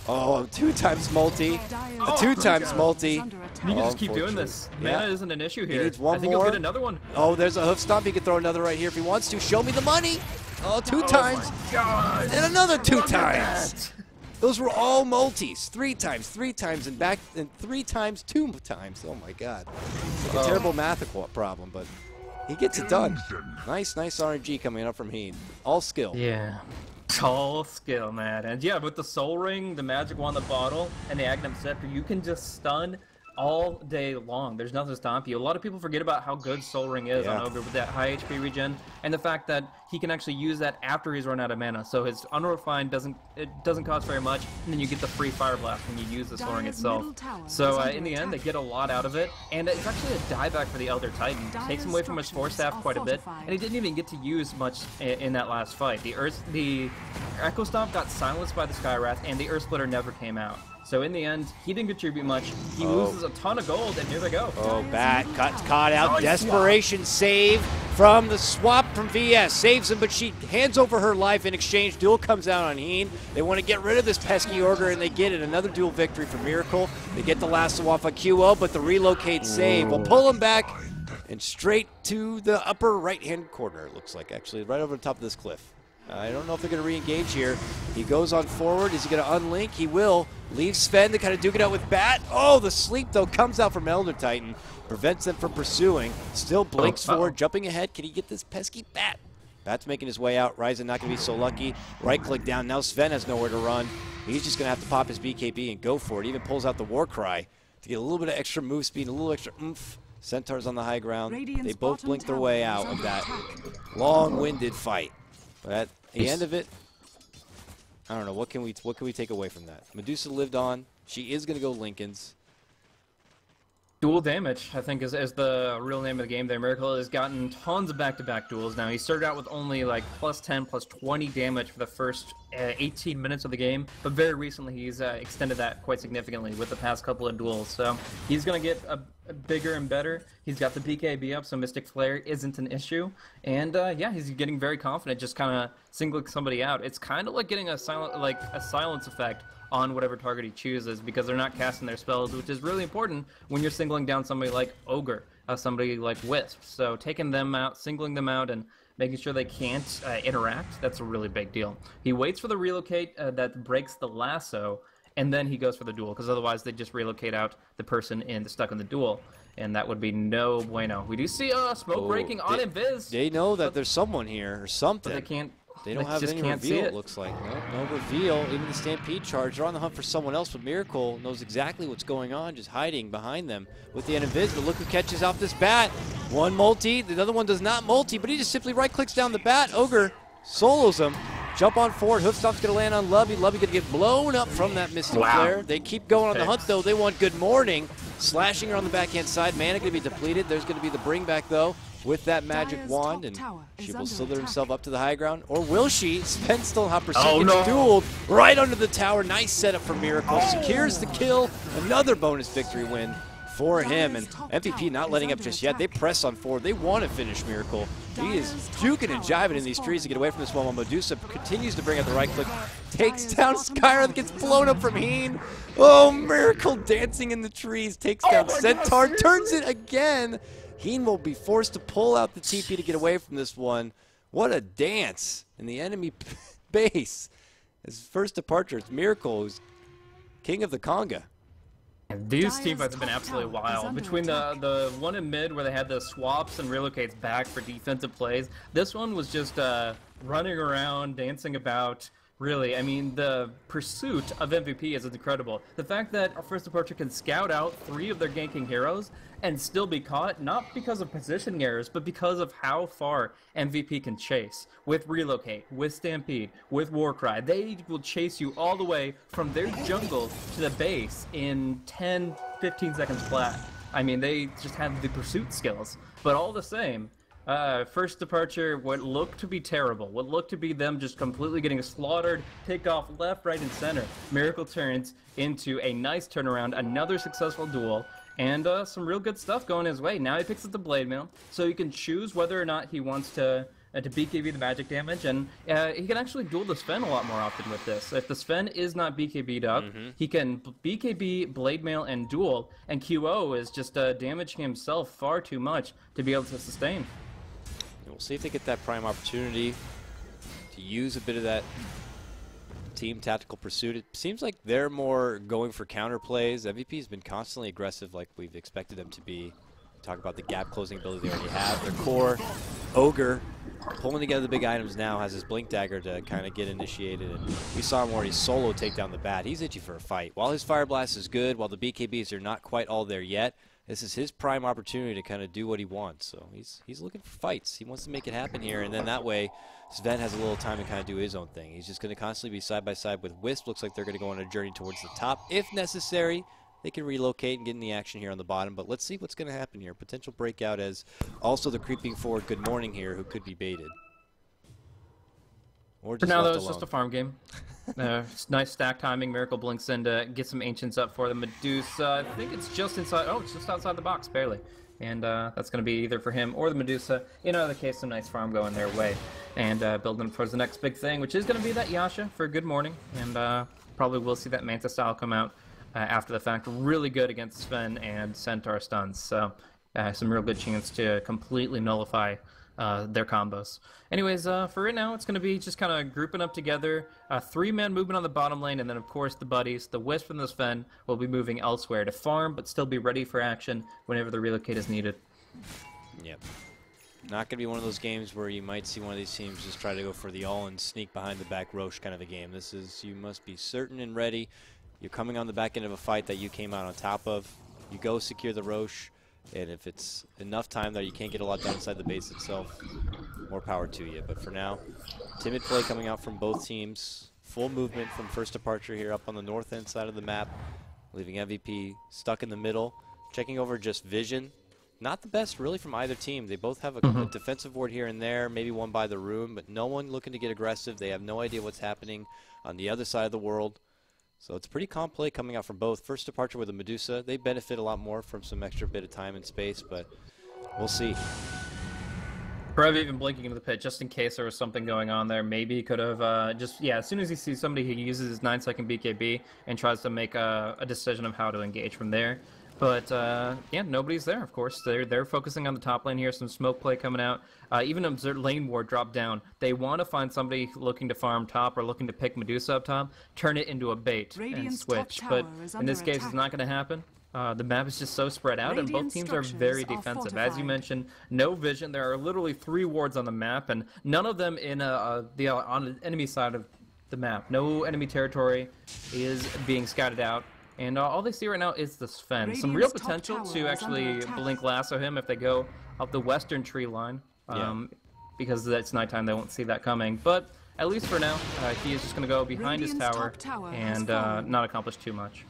Oh, 2x multi. A 2x multi. You can just keep doing this. Mana isn't an issue here. He needs one I think more. he'll get another one. Oh, there's a hoof stomp. He can throw another right here if he wants to. Show me the money. Oh, 2x. God. And another 2x. Those were all multis. 3x, and back, and 3x, 2x. Oh my God. It's like a terrible math problem, but he gets it done. Nice RNG coming up from Heen. All skill. Yeah. All skill, man. And yeah, with the Soul Ring, the Magic Wand, the Bottle, and the Aghanim Scepter, you can just stun all day long. There's nothing to stop you. A lot of people forget about how good Soul Ring is on Ogre with that high HP regen, and the fact that he can actually use that after he's run out of mana. So his Unrefined doesn't cost very much, and then you get the free Fire Blast when you use the Soul Ring itself. So in the end, they get a lot out of it, and it's actually a dieback for the Elder Titan. Takes him away from his Force Staff quite a bit, and he didn't even get to use much in that last fight. The Echo Stomp got silenced by the Skywrath, and the Earth Splitter never came out. So in the end, he didn't contribute much. He loses a ton of gold, and here they go. Oh, Bat got caught out. Desperation save from the swap from VS. Saves him, but she hands over her life in exchange. Duel comes out on Heen. They want to get rid of this pesky Ogre, and they get it. Another duel victory for Miracle. They get the lasso off on QO, but the relocate save will pull him back and straight to the upper right-hand corner, it looks like, actually, right over the top of this cliff. I don't know if they're going to re-engage here. He goes on forward. Is he going to unlink? He will. Leaves Sven to kind of duke it out with Bat. Oh, the sleep, though, comes out from Elder Titan. Prevents them from pursuing. Still blinks forward, jumping ahead. Can he get this pesky Bat? Bat's making his way out. Ryzen not going to be so lucky. Right-click down. Now Sven has nowhere to run. He's just going to have to pop his BKB and go for it. Even pulls out the Warcry to get a little bit of extra move speed, a little extra oomph. Centaur's on the high ground. They both blink their way out of that long-winded fight. But at the end of it, I don't know, what can we take away from that? Medusa lived on. She is going to go Linken's. Dual damage, I think, is the real name of the game there. Miracle has gotten tons of back-to-back duels now. He started out with only like +10, +20 damage for the first 18 minutes of the game, but very recently he's extended that quite significantly with the past couple of duels. So he's going to get a bigger and better. He's got the BKB up, so Mystic Flare isn't an issue. And yeah, he's getting very confident, just kind of singling somebody out. It's kind of like getting a silence effect on whatever target he chooses because they're not casting their spells, which is really important when you're singling down somebody like Ogre. somebody like Wisp. So taking them out, singling them out, and making sure they can't interact, that's a really big deal. He waits for the relocate that breaks the lasso, and then he goes for the duel, because otherwise they just relocate out the person stuck in the duel, and that would be no bueno. We do see smoke breaking on Invis. They know that there's someone here or something. But they can't. They don't have just any can't reveal, see it looks like. No reveal. Even the Stampede charge. They're on the hunt for someone else, but Miracle knows exactly what's going on, just hiding behind them with the Invis. But look who catches off this bat. One multi. The other one does not multi, but he just simply right-clicks down the bat. Ogre solos him. Jump on forward. Hoofstomp's going to land on Lovey. Lovey going to get blown up from that Mystic Flare. They keep going on the hunt, though. They want Good Morning. Slashing her on the backhand side. Mana going to be depleted. There's going to be the bring back, though, with that magic wand, and she will slither herself up to the high ground. Or will she? Sven still in hot pursuit. Gets dueled right under the tower. Nice setup for Miracle. Secures the kill. Another bonus victory win for him. And MVP not letting up just yet. They press on forward. They want to finish Miracle. He is juking and jiving in these trees to get away from this one, while Medusa continues to bring out the right click. Takes down Skyra, gets blown up from Heen. Oh, Miracle dancing in the trees. Takes down Centaur. Turns it again. Heen will be forced to pull out the TP to get away from this one. What a dance in the enemy base. His first departure, it's Miracle, who's king of the conga. And these team fights have been absolutely wild. Between the one in mid where they had the swaps and relocates back for defensive plays, this one was just running around, dancing about. Really, I mean, the pursuit of MVP is incredible. The fact that our first departure can scout out 3 of their ganking heroes and still be caught, not because of positioning errors, but because of how far MVP can chase. With Relocate, with Stampede, with Warcry, they will chase you all the way from their jungle to the base in 10, 15 seconds flat. I mean, they just have the pursuit skills. But all the same, first departure, what looked to be terrible, what looked to be them just completely getting slaughtered, take off left, right, and center. Miracle turns into a nice turnaround, another successful duel, and some real good stuff going his way. Now he picks up the Blade Mail, so he can choose whether or not he wants to BKB the magic damage, and he can actually duel the Sven a lot more often with this. If the Sven is not BKB'd up, he can BKB, Blade Mail, and duel, and QO is just damaging himself far too much to be able to sustain. We'll see if they get that prime opportunity to use a bit of that team tactical pursuit. It seems like they're more going for counter plays. MVP has been constantly aggressive like we've expected them to be. Talk about the gap closing ability they already have. Their core, Ogre, pulling together the big items now, has his Blink Dagger to kind of get initiated. And we saw him already solo take down the bat. He's itchy for a fight. While his Fire Blast is good, while the BKBs are not quite all there yet, this is his prime opportunity to kind of do what he wants. So he's looking for fights. He wants to make it happen here, and then that way Sven has a little time to kind of do his own thing. He's just going to constantly be side by side with Wisp. Looks like they're going to go on a journey towards the top. If necessary, they can relocate and get in the action here on the bottom. But let's see what's going to happen here. Potential breakout as also the creeping forward Good Morning here, who could be baited. Or For just now, though, left it's alone. just a farm game. It's nice stack timing. Miracle blinks in to get some Ancients up for the Medusa. I think it's just inside. Oh, it's just outside the box, barely. And that's going to be either for him or the Medusa. In either case, some nice farm going their way. And building towards the next big thing, which is going to be that Yasha for Good Morning. And probably will see that Manta style come out after the fact. Really good against Sven and Centaur stuns. So some real good chance to completely nullify their combos. Anyways, for right now, it's going to be just kind of grouping up together. 3-man movement on the bottom lane, and then, of course, the buddies, the Wisp and the Sven, will be moving elsewhere to farm, but still be ready for action whenever the relocate is needed. Yep. Not going to be one of those games where you might see one of these teams just try to go for the all-in sneak behind the back Roche kind of a game. This is, you must be certain and ready. You're coming on the back end of a fight that you came out on top of. You go secure the Roche. And if it's enough time that you can't get a lot done inside the base itself, more power to you. But for now, timid play coming out from both teams. Full movement from first departure here up on the north end side of the map, leaving MVP stuck in the middle. Checking over just vision. Not the best really from either team. They both have a defensive ward here and there, maybe one by the room, but no one looking to get aggressive. They have no idea what's happening on the other side of the world. So it's a pretty calm play coming out from both. First departure with the Medusa. They benefit a lot more from some extra bit of time and space, but we'll see. Probably even blinking into the pit just in case there was something going on there. Maybe he could have as soon as he sees somebody, he uses his 9-second BKB and tries to make a decision of how to engage from there. But yeah, nobody's there. Of course, they're focusing on the top lane here. Some smoke play coming out. Even observe lane ward drop down. They want to find somebody looking to farm top or looking to pick Medusa up top, turn it into a bait and Radiant's top switch. tower But is in under this case, attack. it's not going to happen. The map is just so spread out, and both Radiant teams are structures very are defensive. As you fortified. mentioned, no vision. There are literally 3 wards on the map, and none of them in on the enemy side of the map. No enemy territory is being scouted out. And all they see right now is the Sven. Some real Radiant's top potential tower to is actually under attack. blink lasso him if they go up the western tree line. Because it's nighttime, they won't see that coming. But at least for now, he is just going to go behind his Radiant's tower top tower has and fallen. not accomplish too much.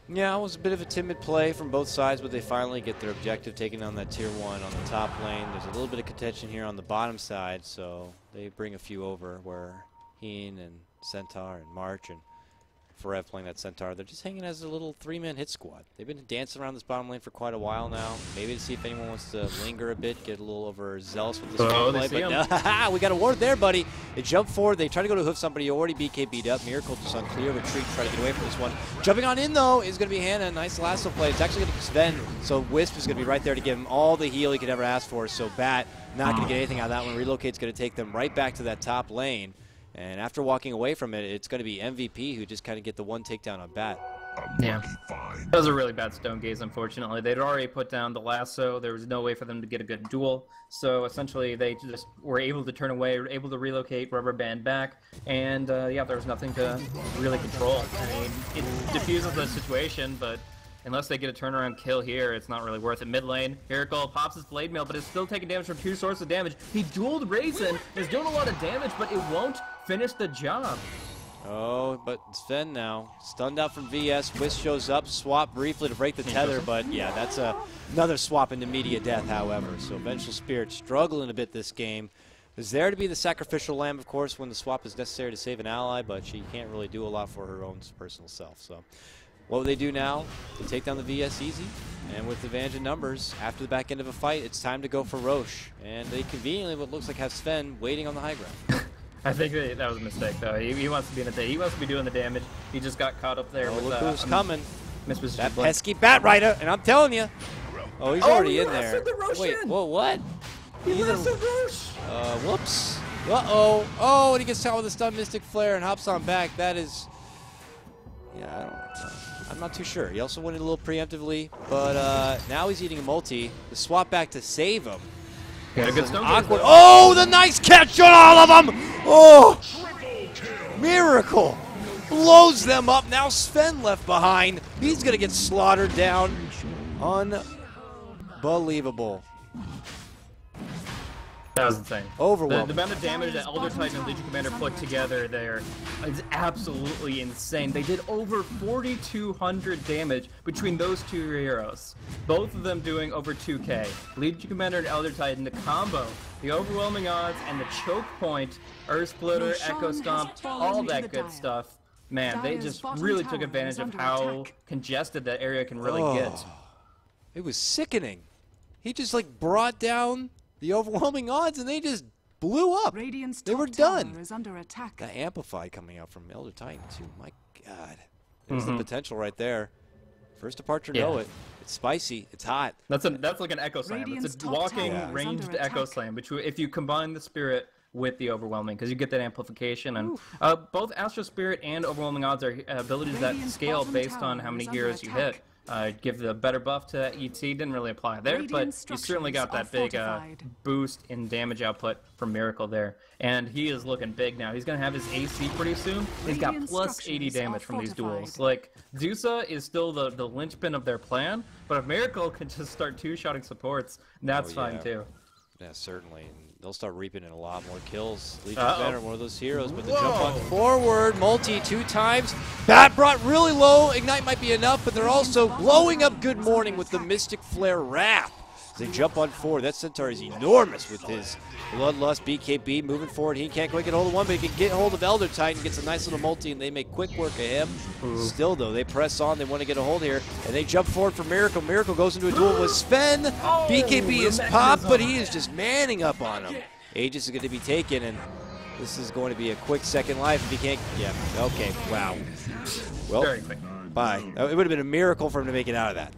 Yeah, it was a bit of a timid play from both sides, but they finally get their objective, taking on that tier 1 on the top lane. There's a little bit of contention here on the bottom side, so they bring a few over where Heen and Centaur and March and Forev playing that Centaur. They're just hanging as a little 3-man hit squad. They've been dancing around this bottom lane for quite a while now. Maybe to see if anyone wants to linger a bit, get a little overzealous with this Oh, they play. see But him. no, we got a ward there, buddy. They jump forward. They try to go to hoof somebody. Already BKB'd up. Miracle just on clear retreat, try to get away from this one. Jumping on in, though, is going to be Hannah. Nice lasso play. It's actually going to be Sven. So Wisp is going to be right there to give him all the heal he could ever ask for. So Bat not going to get anything out of that one. Relocate's going to take them right back to that top lane. And after walking away from it, it's going to be MVP who just kind of get the one takedown on Bat. Yeah. That was a really bad stone gaze, unfortunately. They'd already put down the lasso. There was no way for them to get a good duel. So essentially, they just were able to turn away, were able to relocate, rubber band back. And yeah, there was nothing to really control. I mean, it diffuses the situation, but unless they get a turnaround kill here, it's not really worth it. Mid lane, Miracle pops his blade mail, but is still taking damage from 2 sources of damage. He dueled Raisin, is doing a lot of damage, but it won't finish the job. Oh, but Sven now. Stunned out from VS. Wisp shows up, swap briefly to break the tether, but yeah, that's another swap into immediate death, however. So Vengeful Spirit struggling a bit this game. Is there to be the sacrificial lamb, of course, when the swap is necessary to save an ally, but she can't really do a lot for her own personal self. So what will they do now? They take down the VS easy, and with advantage in numbers, after the back end of a fight, it's time to go for Roche. And they conveniently, what looks like, have Sven waiting on the high ground. I think that was a mistake, though. He wants to be in the he wants to be doing the damage. He just got caught up there Oh, with look who's coming. mispositioned That blink. pesky Bat Rider, and I'm telling you. Oh, he's already he in there. lasted the Roche Wait, in. whoa, what? He Either- lasted Roche. Whoops. Uh-oh. Oh, and he gets caught with a stun Mystic Flare and hops on back. That is... Yeah, I don't know. I'm not too sure. He also went in a little preemptively, but now he's eating a multi. The swap back to save him. Got a good stone gaze, Awkward. though. Oh, the nice catch on all of them! Oh! Miracle! Blows them up. Now Sven left behind. He's going to get slaughtered down. Unbelievable. That was insane. Overwhelming. The amount of damage that Elder Titan and Legion Commander put together there is absolutely insane. They did over 4,200 damage between those 2 heroes. Both of them doing over 2k. Legion Commander and Elder Titan, the combo, the overwhelming odds, and the choke point, Earth Splitter, Roshan Echo has Stomp, fallen all into that the good Dire. stuff. Man, they Dire's just bottom really tower took advantage is of under how attack. congested that area can really Oh. get. It was sickening. He just like brought down the overwhelming odds and they just blew up. Radiant's They top were tower done. is under attack. That Amplify coming out from Elder Titan too. My God. There's the potential right there. First departure, know Yeah. it. It's spicy. It's hot. That's like an Echo Slam. Radiant's It's a top walking tower is ranged under Echo attack. Slam. If you combine the Spirit with the Overwhelming, because you get that amplification, and both Astro Spirit and Overwhelming Odds are abilities that Radiant's scale bottom based on tower how many is under heroes you attack. hit. Give the better buff to ET, didn't really apply there, Radiant but you certainly got structures that are big fortified. boost in damage output from Miracle there. And he is looking big now. He's going to have his AC pretty soon. He's got Radiant plus 80 structures are damage from these duels. fortified. Like, Zusa is still the linchpin of their plan, but if Miracle can just start two-shotting supports, that's Oh, fine yeah. too. Yeah, certainly. And they'll start reaping in a lot more kills. Legion Uh-oh. Commander, one of those heroes, but the jump on Whoa. forward, multi 2 times. Bat brought really low. Ignite might be enough, but they're also blowing up Good Morning with the Mystic Flare Wrap. As they jump on forward. That Centaur is enormous with his Bloodlust BKB moving forward. He can't quite get hold of one, but he can get hold of Elder Titan, gets a nice little multi, and they make quick work of him. Still, though, they press on. They want to get a hold here, and they jump forward for Miracle. Miracle goes into a duel with Sven. BKB is popped, but he is just manning up on him. Aegis is going to be taken, and this is going to be a quick second life if he can't. Yeah, okay, wow. Well, Very quick. bye. It would have been a miracle for him to make it out of that.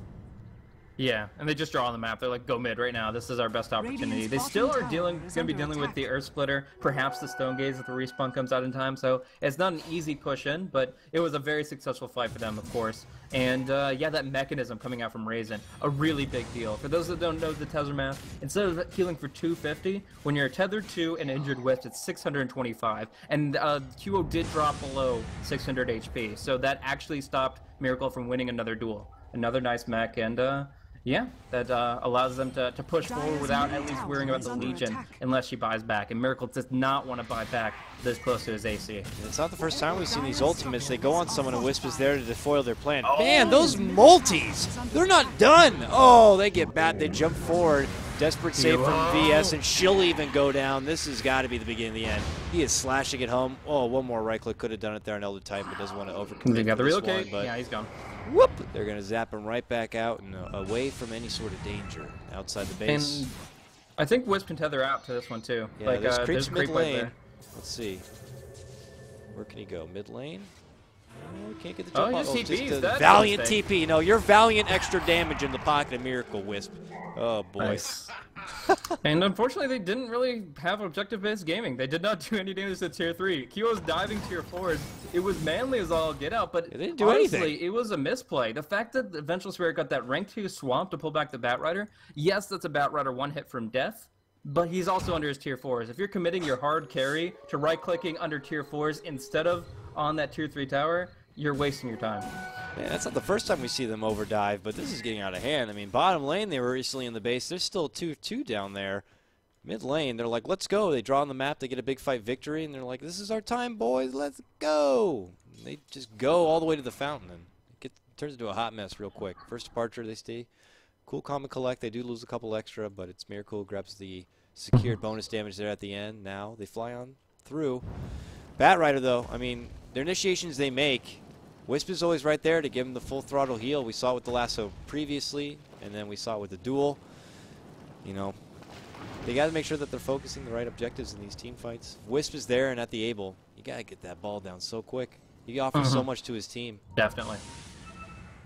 Yeah, and they just draw on the map. They're like, go mid right now. This is our best opportunity. They still are going to be dealing with the Earth Splitter, perhaps the Stone Gaze if the respawn comes out in time. So it's not an easy push in, but it was a very successful fight for them, of course. And yeah, that mechanism coming out from Raisin, a really big deal. For those that don't know the Tether math, instead of healing for 250, when you're tethered to an injured Wisp, it's 625. And QO did drop below 600 HP, so that actually stopped Miracle from winning another duel. Another nice mech, and yeah, that allows them to push forward without at least worrying about the Legion unless she buys back. And Miracle does not want to buy back this close to his AC. It's not the first time we've seen these ultimates. They go on someone and Wisp is there to foil their plan. Man, those multis, they're not done. Oh, they get bad. They jump forward. Desperate save from VS, and she'll even go down. This has got to be the beginning of the end. He is slashing it home. Oh, one more right click. Could have done it there on Elder Titan, but doesn't want to overcommit. They got the relocate. One, but yeah, he's gone. Whoop! They're going to zap him right back out and away from any sort of danger outside the base. And I think Wisp can tether out to this one too. Yeah, like, there's there's creeps a mid creep right lane. there. Let's see. Where can he go? Mid lane? Oh, can't get the jump Oh, he off. just TPs. That's Valiant a mistake. TP. No, you're Valiant extra damage in the pocket of Miracle Wisp. Oh, boy. Nice. And unfortunately, they didn't really have objective-based gaming. They did not do any damage to Tier 3. QO's diving Tier 4s. It was manly as all get out, but They didn't do honestly, anything. it was a misplay. The fact that the Vengeful Spirit got that rank 2 swamp to pull back the Batrider, yes, that's a Batrider one hit from death, but he's also under his Tier 4s. If you're committing your hard carry to right-clicking under Tier 4s instead of on that Tier 3 tower, you're wasting your time. Man, that's not the first time we see them overdive, but this is getting out of hand. I mean, bottom lane, they were recently in the base. There's still 2-2 down there. Mid lane, they're like, let's go. They draw on the map, they get a big fight victory, and they're like, this is our time, boys, let's go. And they just go all the way to the fountain, and it turns into a hot mess real quick. First departure, they stay. Cool, calm, and collect. They do lose a couple extra, but it's Miracle who grabs the secured bonus damage there at the end. Now they fly on through. Batrider, though, I mean, their initiations they make, Wisp is always right there to give him the full throttle heal. We saw it with the lasso previously, and then we saw it with the duel. You know, they got to make sure that they're focusing the right objectives in these team fights. Wisp is there and at the able. You got to get that ball down so quick. He offers so much to his team. Definitely.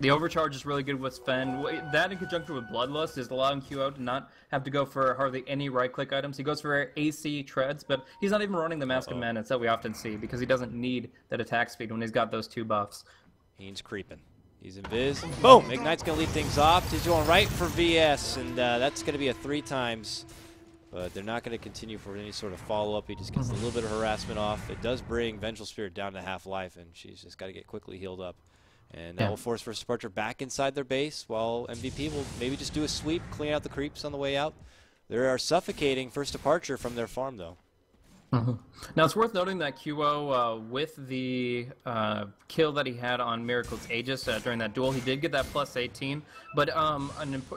The overcharge is really good with Sven. That in conjunction with Bloodlust is allowing QO to not have to go for hardly any right-click items. He goes for AC treads, but he's not even running the Mask of Menace that we often see because he doesn't need that attack speed when he's got those 2 buffs. He's creeping. He's invis. Boom! Ignite's going to lead things off. He's going right for VS, and that's going to be a 3 times. But they're not going to continue for any sort of follow-up. He just gets a little bit of harassment off. It does bring Vengeful Spirit down to half life, and she's just got to get quickly healed up. And that will force First Departure back inside their base, while MVP will maybe just do a sweep, clean out the creeps on the way out. They are suffocating First Departure from their farm, though. Now, it's worth noting that QO, with the kill that he had on Miracle's Aegis during that duel, he did get that plus 18. But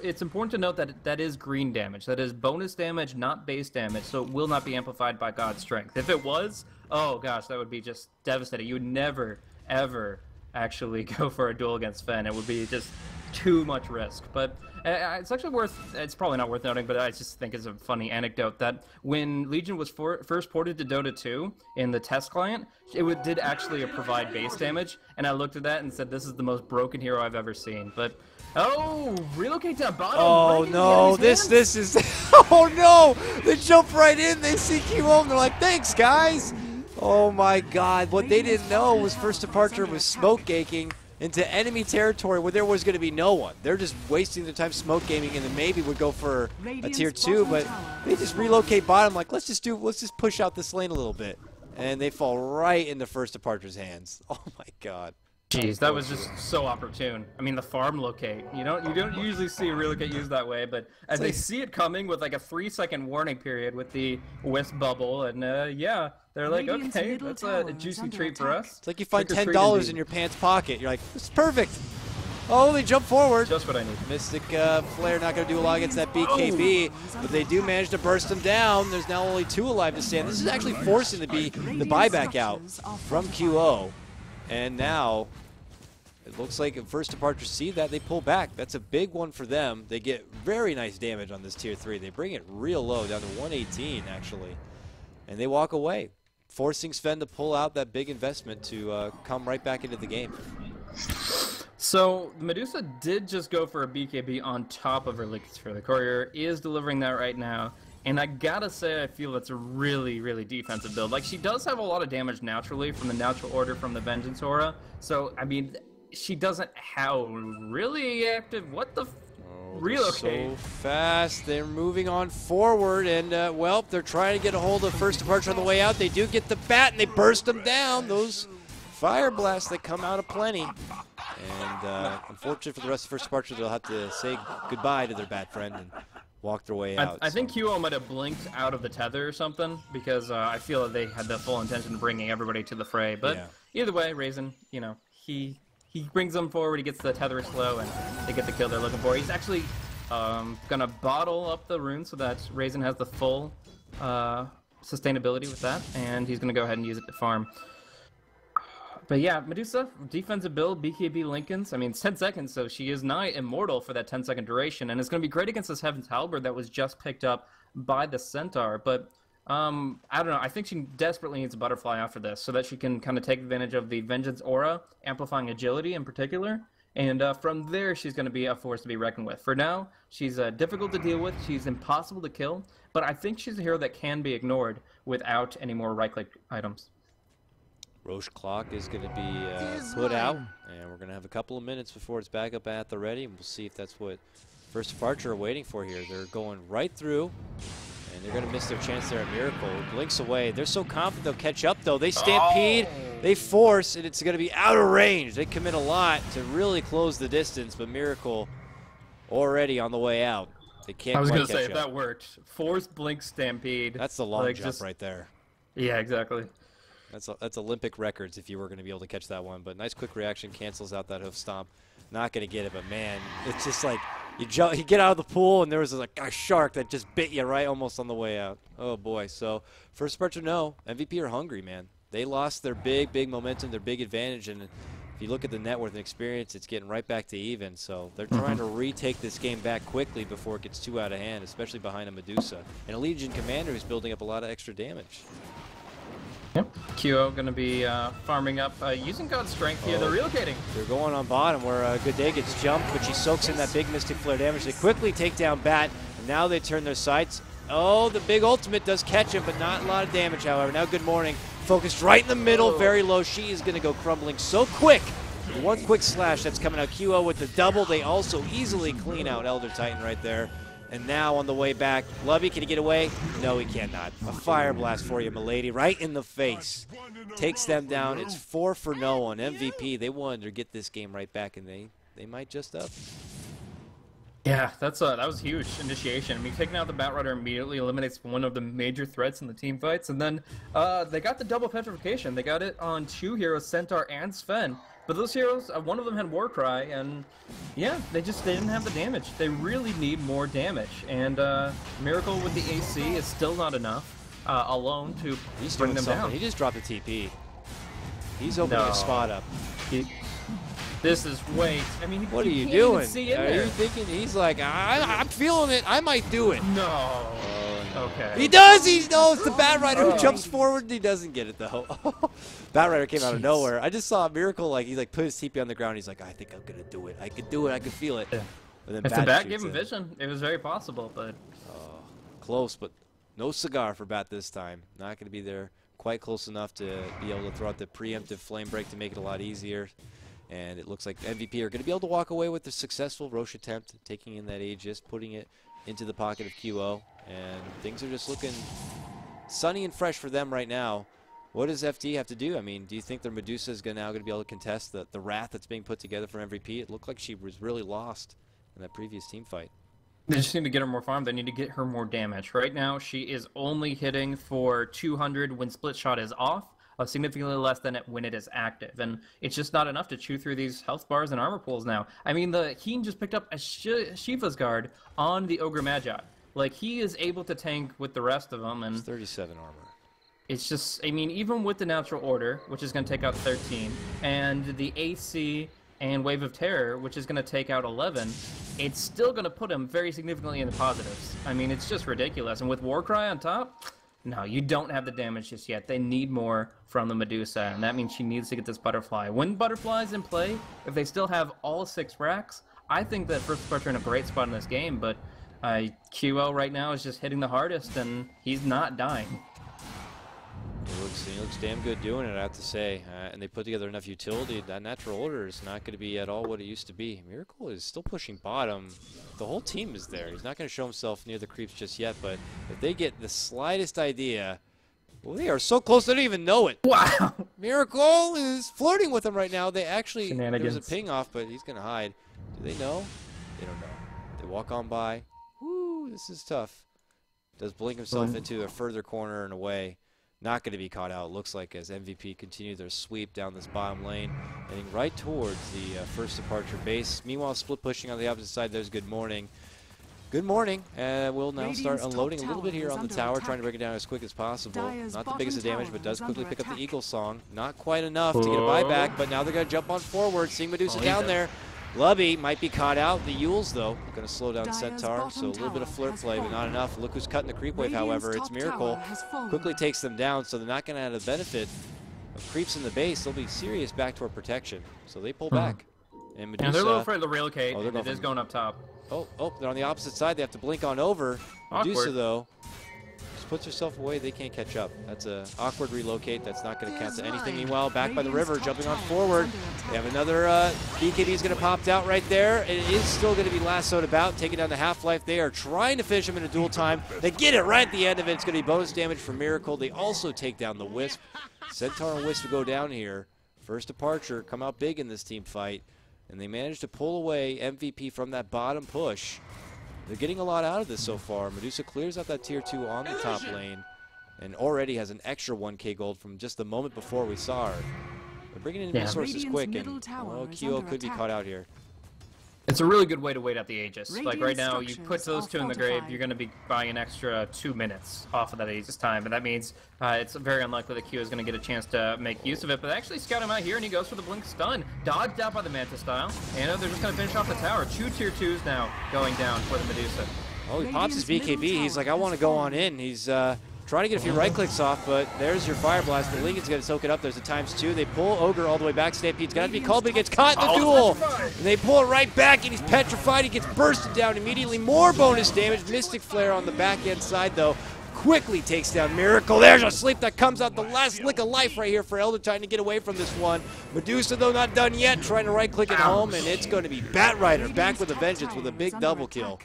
it's important to note that that is green damage. That is bonus damage, not base damage, so it will not be amplified by God's Strength. If it was, oh gosh, that would be just devastating. You would never, ever actually go for a duel against Fen. It would be just too much risk. But it's actually it's probably not worth noting, but I just think it's a funny anecdote that when Legion was first ported to Dota 2 in the test client, it did actually provide base damage, and I looked at that and said, this is the most broken hero I've ever seen. But oh, relocate to bottom. Oh right no, this is oh no! They jump right in, they see QO, and they're like, thanks guys! Oh my god, what they didn't know was First Departure was smoke gaking into enemy territory where there was going to be no one. They're just wasting their time smoke gaming, and then maybe would go for a tier 2, but they just relocate bottom like, let's just push out this lane a little bit. And they fall right into First Departure's hands. Oh my god. Jeez, that was just so opportune. I mean, the farm locate. You don't usually see a relocate used that way, but as they see it coming with like a 3-second warning period with the Wisp bubble, and yeah, they're like, okay, that's a juicy treat for us. It's like you find Trick or treat $10 indeed. in your pants pocket. You're like, this is perfect. Oh, they jump forward. Just what I need. Mystic Flare not going to do a lot against that BKB, but they do manage to burst him down. There's now only 2 alive to stand. This is actually forcing the buyback out from QO. And now, it looks like if First Departure see that, they pull back. That's a big one for them. They get very nice damage on this tier 3. They bring it real low, down to 118 actually. And they walk away, forcing Sven to pull out that big investment to come right back into the game. So Medusa did just go for a BKB on top of her Liquid Sphere. The Courier is delivering that right now. And I gotta say, I feel that's a really, really defensive build. Like, she does have a lot of damage naturally from the natural order from the Vengeance Aura. So, I mean, she doesn't have really active. What the? Relocate. So fast. They're moving on forward, and, well, they're trying to get a hold of First Departure on the way out. They do get the bat, and they burst them down. Those Fire Blasts, they come out of plenty. And unfortunately for the rest of First Departure, they'll have to say goodbye to their bat friend and walk their way out. I think QO might have blinked out of the tether or something, because I feel that they had the full intention of bringing everybody to the fray. But either way, Raisin, you know, he brings them forward, he gets the tether slow, and they get the kill they're looking for. He's actually gonna bottle up the rune so that Raisin has the full sustainability with that, and he's gonna go ahead and use it to farm. But yeah, Medusa, defensive build, BKB Lincolns. I mean, it's 10 seconds, so she is nigh immortal for that 10-second duration, and it's going to be great against this Heaven's Halberd that was just picked up by the Centaur. But I don't know. I think she desperately needs a Butterfly after this so that she can kind of take advantage of the Vengeance Aura, amplifying agility in particular. And from there, she's going to be a force to be reckoned with. For now, she's difficult to deal with. She's impossible to kill. But I think she's a hero that can be ignored without any more right-click items. Roche clock is going to be put out, and we're going to have a couple of minutes before it's back up at the ready, and we'll see if that's what First Departure are waiting for here. They're going right through, and they're going to miss their chance there at Miracle. Blinks away. They're so confident they'll catch up, though. They stampede, they force, and it's going to be out of range. They commit a lot to really close the distance, but Miracle already on the way out. They can't. I was going to say, if that worked, force, blink, stampede. That's the long jump right there. Yeah, exactly. That's Olympic records if you were going to be able to catch that one. But nice quick reaction, cancels out that hoof stomp. Not going to get it, but man, it's just like you get out of the pool and there was like a shark that just bit you right almost on the way out. Oh boy. So First Departure, no, MVP are hungry, man. They lost their big momentum, their big advantage, and if you look at the net worth and experience, it's getting right back to even. So they're trying to retake this game back quickly before it gets too out of hand, especially behind a Medusa and a Legion commander who's building up a lot of extra damage. Yep. QO going to be farming up, using God's Strength here. They're relocating. They're going on bottom where Good Day gets jumped, but she soaks in that big Mystic Flare damage. They quickly take down Bat, and now they turn their sights. Oh, the big ultimate does catch him, but not a lot of damage, however. Now Good Morning, focused right in the middle, very low. She is going to go crumbling so quick. One quick slash that's coming out. QO with the double. They also easily clean out Elder Titan right there. And now on the way back, Lovey, can he get away? No, he cannot. A Fire Blast for you, milady, right in the face. Takes them down. It's 4 for no on MVP. They wanted to get this game right back, and they might just up. Yeah, that was huge initiation. I mean, taking out the Batrider immediately eliminates one of the major threats in the team fights, and then they got the double petrification. They got it on 2 heroes, Centaur and Sven. But those heroes, one of them had Warcry, and yeah, they didn't have the damage. They really need more damage, and Miracle with the AC is still not enough alone to bring them down. He just dropped a TP. He's opening a spot up. This is way. I mean, what are you doing? Are you thinking he's like, I'm feeling it. I might do it. No. Okay. He does. He knows the Batrider who jumps forward. And he doesn't get it though. Batrider came out of nowhere. I just saw a Miracle. Like he put his TP on the ground. He's like, I think I'm gonna do it. I could do it. I could feel it. Yeah. Then if the Bat gave him vision, it was very possible. But close, but no cigar for Bat this time. Not gonna be there quite close enough to be able to throw out the preemptive flame break to make it a lot easier. And it looks like MVP are going to be able to walk away with the successful Roche attempt, taking in that Aegis, putting it into the pocket of QO. And things are just looking sunny and fresh for them right now. What does FD have to do? I mean, do you think their Medusa is now going to be able to contest the wrath that's being put together for MVP? It looked like she was really lost in that previous team fight. They just need to get her more farm. They need to get her more damage. Right now, she is only hitting for 200 when Split Shot is off. Significantly less than when it is active, and it's just not enough to chew through these health bars and armor pools now. I mean, the Heen just picked up a Shiva's Guard on the Ogre Magi. Like, he is able to tank with the rest of them, and it's 37 armor. It's just, I mean, even with the Natural Order, which is going to take out 13, and the AC and Wave of Terror, which is going to take out 11, it's still going to put him very significantly in the positives. I mean, it's just ridiculous, and with Warcry on top, no, you don't have the damage just yet. They need more from the Medusa, and that means she needs to get this Butterfly. When Butterfly's in play, if they still have all 6 racks, I think that First Departure in a great spot in this game, but QL right now is just hitting the hardest, and he's not dying. He looks damn good doing it, I have to say. And they put together enough utility. That natural order is not going to be at all what it used to be. Miracle is still pushing bottom. The whole team is there. He's not going to show himself near the creeps just yet, but if they get the slightest idea, well, they are so close they don't even know it. Wow! Miracle is flirting with him right now. They actually, there was a Shenanigans. ping off, but he's going to hide. Do they know? They don't know. They walk on by. Woo, this is tough. Does blink himself into a further corner and away. Not going to be caught out, looks like, as MVP continue their sweep down this bottom lane, heading right towards the First Departure base. Meanwhile, split pushing on the opposite side. There's Good Morning. Good Morning. We'll now start unloading a little bit here on the tower, trying to break it down as quick as possible. Not the biggest of damage, but does quickly pick up the Eagle Song. Not quite enough to get a buyback, but now they're going to jump on forward, seeing Medusa down there. Lubby might be caught out. The Yules, though, going to slow down Centaur, so a little bit of flirt play, but not enough. Look who's cutting the creep wave, however. It's Miracle. Quickly takes them down, so they're not going to have the benefit of creeps in the base. They'll be serious backdoor protection, so they pull back. And Medusa, And they're a little afraid of the relocate, Oh, they're and it going is going up top. Oh, they're on the opposite side. They have to blink on over. Medusa, Awkward. though, just puts herself away. They can't catch up. That's an awkward relocate. That's not going to count to anything. Meanwhile, back by the river, jumping on forward. They have another BKB is going to pop out right there. It is still going to be lassoed about, taking down the Half-Life. They are trying to finish him in a dual time. They get it right at the end of it. It's going to be bonus damage for Miracle. They also take down the Wisp. Centaur and Wisp to go down here. First Departure come out big in this team fight, and they managed to pull away MVP from that bottom push. They're getting a lot out of this so far. Medusa clears out that tier 2 on the top lane and already has an extra 1k gold from just the moment before we saw her. They're bringing in resources quick, and well, Kyo could be caught out here. It's a really good way to wait out the Aegis. Like right Radiant now, you put structures those are 2 in the grave, fortified. you're going to be buying an extra 2 minutes off of that Aegis time, and that means it's very unlikely that Q is going to get a chance to make use of it. But they actually scout him out here, and he goes for the blink stun, dodged out by the Manta style, and they're just going to finish off the tower. 2 tier 2s now going down for the Medusa. Oh, he pops his BKB. He's like, I want to go on in. He's trying to get a few right clicks off, but there's your Fire Blast. But Lincoln's going to soak it up. There's a ×2. They pull Ogre all the way back. Stampede's got to be called, but he gets caught in the duel. And they pull it right back, and he's petrified. He gets bursted down immediately. More bonus damage. Mystic Flare on the back end side, though. Quickly takes down Miracle. There's a sleep that comes out. The last lick of life right here for Elder trying to get away from this one. Medusa, though, not done yet. Trying to right-click it home, and it's going to be Bat Rider back with a vengeance with a big double kill.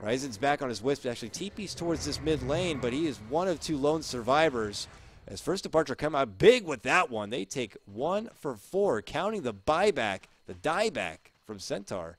Ryzen's back on his Wisp, actually TP's towards this mid lane, but he is one of 2 lone survivors. As First Departure come out big with that one, they take 1 for 4, counting the buyback, the dieback from Centaur.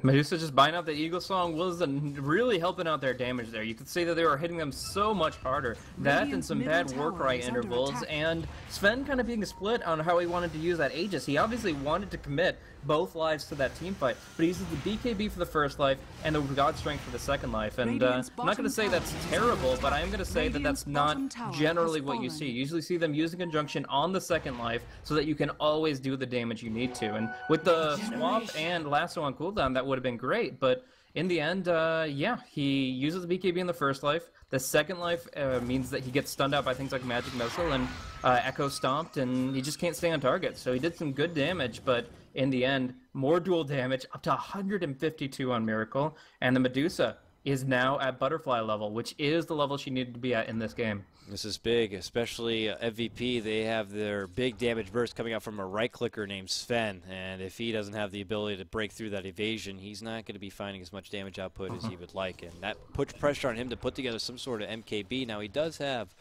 Medusa just buying out the Eagle Song was really helping out their damage there. You could see that they were hitting them so much harder. That and some bad work right intervals, and Sven kind of being split on how he wanted to use that Aegis. He obviously wanted to commit both lives to that team fight, but he uses the BKB for the first life and the God Strength for the second life. And I'm not going to say that's terrible, but I am going to say that that's not generally what you see. You usually see them using Conjunction on the second life so that you can always do the damage you need to. And with the swap and Lasso on cooldown, that would have been great, but in the end, yeah, he uses the BKB in the first life. The second life means that he gets stunned out by things like Magic Missile and Echo Stomped, and he just can't stay on target. So he did some good damage, but in the end, more dual damage, up to 152 on Miracle, and the Medusa is now at Butterfly level, which is the level she needed to be at in this game. This is big, especially MVP. They have their big damage burst coming out from a right-clicker named Sven, and if he doesn't have the ability to break through that evasion, he's not going to be finding as much damage output as he would like, and that puts pressure on him to put together some sort of MKB. Now, he does have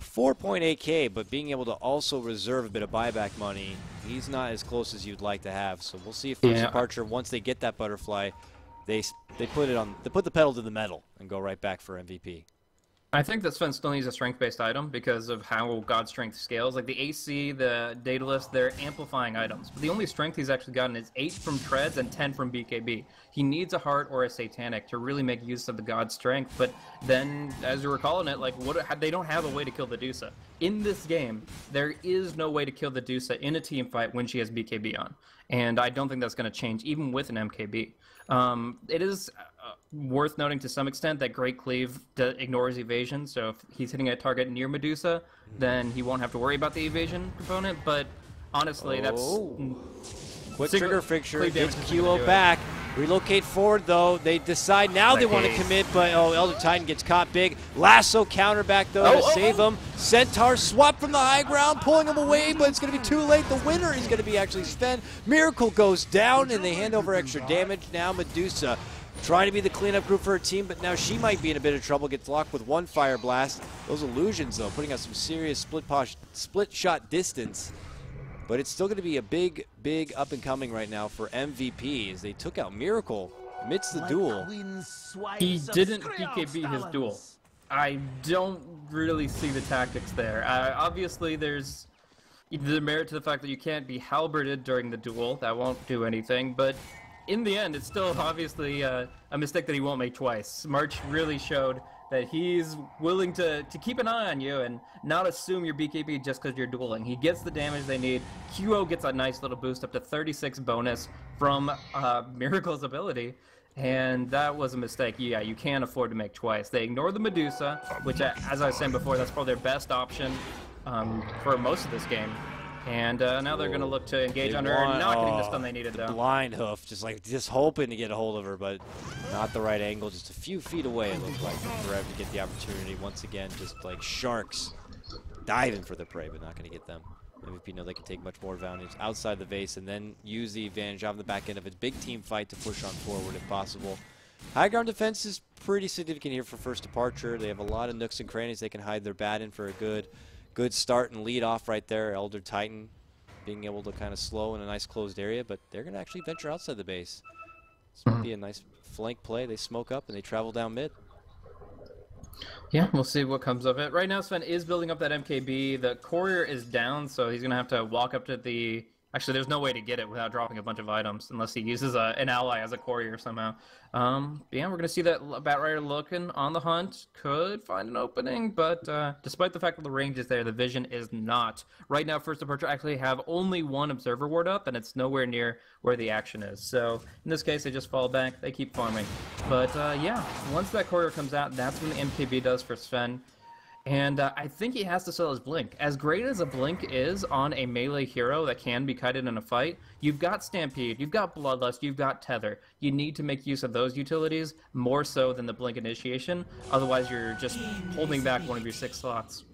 4.8k, but being able to also reserve a bit of buyback money, he's not as close as you'd like to have. So we'll see if First Departure, once they get that Butterfly, they put the pedal to the metal and go right back for MVP. I think that Sven still needs a strength-based item because of how God Strength scales. Like the AC, the Daedalus, they're amplifying items. But the only strength he's actually gotten is 8 from Treads and 10 from BKB. He needs a Heart or a Satanic to really make use of the God Strength. But then, as you were calling it, like they don't have a way to kill the Medusa. In this game, there is no way to kill the Medusa in a team fight when she has BKB on. And I don't think that's going to change, even with an MKB. It is worth noting to some extent that Great Cleave ignores evasion, so if he's hitting a target near Medusa, then he won't have to worry about the evasion component, but honestly, that's... Quick Single- trigger fixture, Cleave gets damage isn't gonna Kilo do it. back. Relocate forward, though. They decide now they want to commit, but Elder Titan gets caught big. Lasso counter back, though, to save him. Centaur swap from the high ground, pulling him away, but it's going to be too late. The winner is going to be actually Sven. Miracle goes down, and they hand over extra damage. Now Medusa trying to be the cleanup group for her team, but now she might be in a bit of trouble. Gets locked with one fire blast. Those illusions, though, putting out some serious split shot distance. But it's still going to be a big, big up and coming right now for MVP as they took out Miracle amidst the duel. He didn't BKB his duel. I don't really see the tactics there. Obviously, there's the merit to the fact that you can't be halberded during the duel. That won't do anything, but in the end, it's still obviously a mistake that he won't make twice. March really showed that he's willing to keep an eye on you and not assume you're BKB just because you're dueling. He gets the damage they need. QO gets a nice little boost up to 36 bonus from Miracle's ability, and that was a mistake. Yeah, you can't afford to make twice. They ignore the Medusa, which, as I was saying before, that's probably their best option for most of this game. And now they're going to look to engage on her, not getting the stun they needed, though. Blind hoof, just hoping to get a hold of her, but not the right angle. Just a few feet away, it looked like, for Rev to get the opportunity. Once again, just like sharks diving for the prey, but not going to get them. MVP know they can take much more advantage outside the base and then use the advantage on the back end of a big team fight to push on forward if possible. High ground defense is pretty significant here for First Departure. They have a lot of nooks and crannies they can hide their bat in for a good start and lead off right there. Elder Titan being able to kind of slow in a nice closed area, but they're going to actually venture outside the base. This might be a nice flank play. They smoke up and they travel down mid. Yeah, we'll see what comes of it. Right now, Sven is building up that MKB. The courier is down, so he's going to have to walk up to the... Actually, there's no way to get it without dropping a bunch of items, unless he uses an ally as a courier somehow. Yeah, we're going to see that Batrider looking on the hunt. Could find an opening, but despite the fact that the range is there, the vision is not. Right now, First Departure actually have only one Observer Ward up, and it's nowhere near where the action is. So, in this case, they just fall back. They keep farming. But, yeah, once that courier comes out, that's when the MKB does for Sven. And I think he has to sell his Blink. As great as a Blink is on a melee hero that can be kited in a fight, you've got Stampede, you've got Bloodlust, you've got Tether. You need to make use of those utilities more so than the Blink initiation. Otherwise, you're just holding back one of your 6 slots.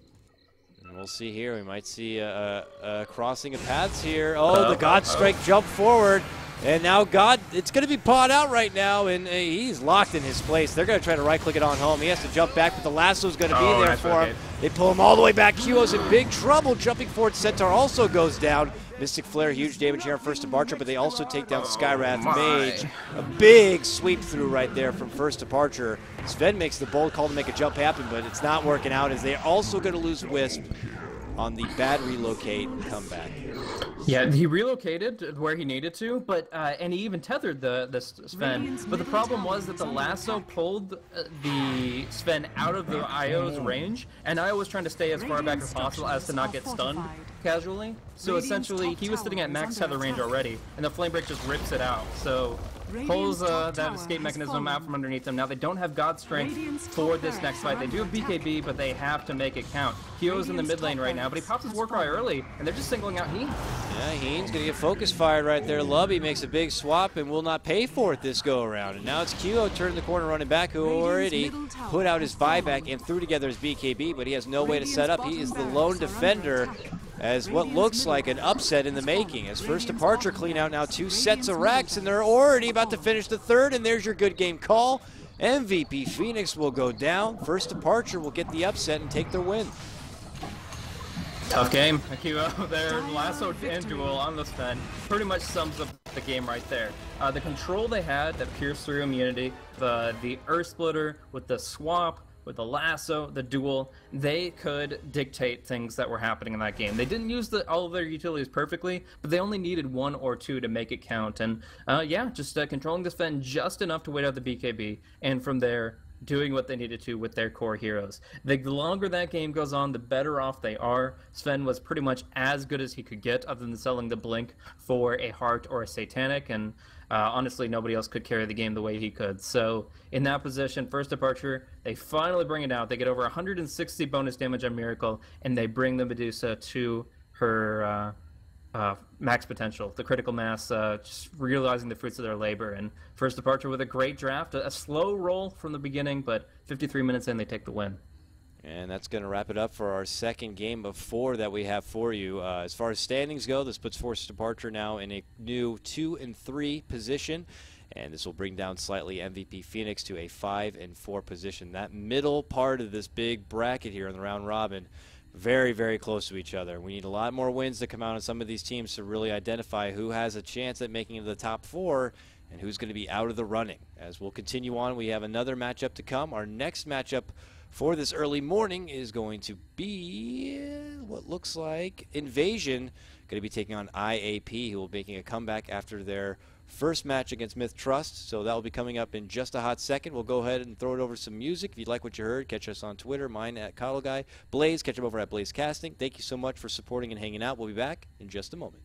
And we'll see here. We might see a crossing of paths here. Oh, the God Strike jump forward. And now God, it's going to be pawed out right now, and he's locked in his place. They're going to try to right-click it on home. He has to jump back, but the lasso's going to be there for him. They pull him all the way back. QO's in big trouble. Jumping forward, Centaur also goes down. Mystic Flare, huge damage here on First Departure, but they also take down Skywrath Mage. A big sweep through right there from First Departure. Sven makes the bold call to make a jump happen, but it's not working out as they're also going to lose Wisp on the bad relocate comeback. Yeah, he relocated where he needed to, but and he even tethered the Sven. But the problem was that the lasso pulled the Sven out of the IO's range, and IO was trying to stay as far back as possible as to not get stunned casually. So essentially, he was sitting at max tether range already, and the Flame Break just rips it out. So pulls that escape mechanism out from underneath them. Now they don't have God Strength for this next fight. They do have BKB, but they have to make it count. Kyo's in the mid lane right now, but he pops his Warcry early, and they're just singling out Heen. Yeah, Heen's going to get focus fired right there. Lubby makes a big swap and will not pay for it this go around. And now it's Kyo turning the corner running back, who already put out his buyback and threw together his BKB, but he has no way to set up. He is the lone defender as what looks like an upset in the making. As First Departure clean out now 2 sets of racks, and they're already about to finish the third, and there's your good game call. MVP Phoenix will go down. First Departure will get the upset and take their win. Tough game. Akio, their lasso and duel on the Sven pretty much sums up the game right there. The control they had that pierced through immunity, the Earth Splitter with the swap, with the lasso, the duel, they could dictate things that were happening in that game. They didn't use all of their utilities perfectly, but they only needed 1 or 2 to make it count. And yeah, just controlling the Sven just enough to wait out the BKB, and from there, doing what they needed to with their core heroes. The longer that game goes on, the better off they are. Sven was pretty much as good as he could get, other than selling the Blink for a Heart or a Satanic, and honestly, nobody else could carry the game the way he could. So in that position, first departure, they finally bring it out. They get over 160 bonus damage on Miracle, and they bring the Medusa to her max potential, the critical mass, just realizing the fruits of their labor. And first departure with a great draft, a slow roll from the beginning, but 53 minutes in, they take the win. And that's going to wrap it up for our second game of 4 that we have for you. As far as standings go, this puts Force Departure now in a new 2 and 3 position, and this will bring down slightly MVP Phoenix to a 5 and 4 position. That middle part of this big bracket here in the round robin, very, very close to each other. We need a lot more wins to come out on some of these teams to really identify who has a chance at making it to the top 4 and who's going to be out of the running. As we'll continue on, we have another matchup to come. Our next matchup for this early morning is going to be what looks like Invasion, going to be taking on IAP, who will be making a comeback after their first match against Myth Trust. So that will be coming up in just a hot second. We'll go ahead and throw it over to some music. If you like what you heard, catch us on Twitter, mine at Coddle Guy. Blaze, catch him over at Blaze Casting. Thank you so much for supporting and hanging out. We'll be back in just a moment.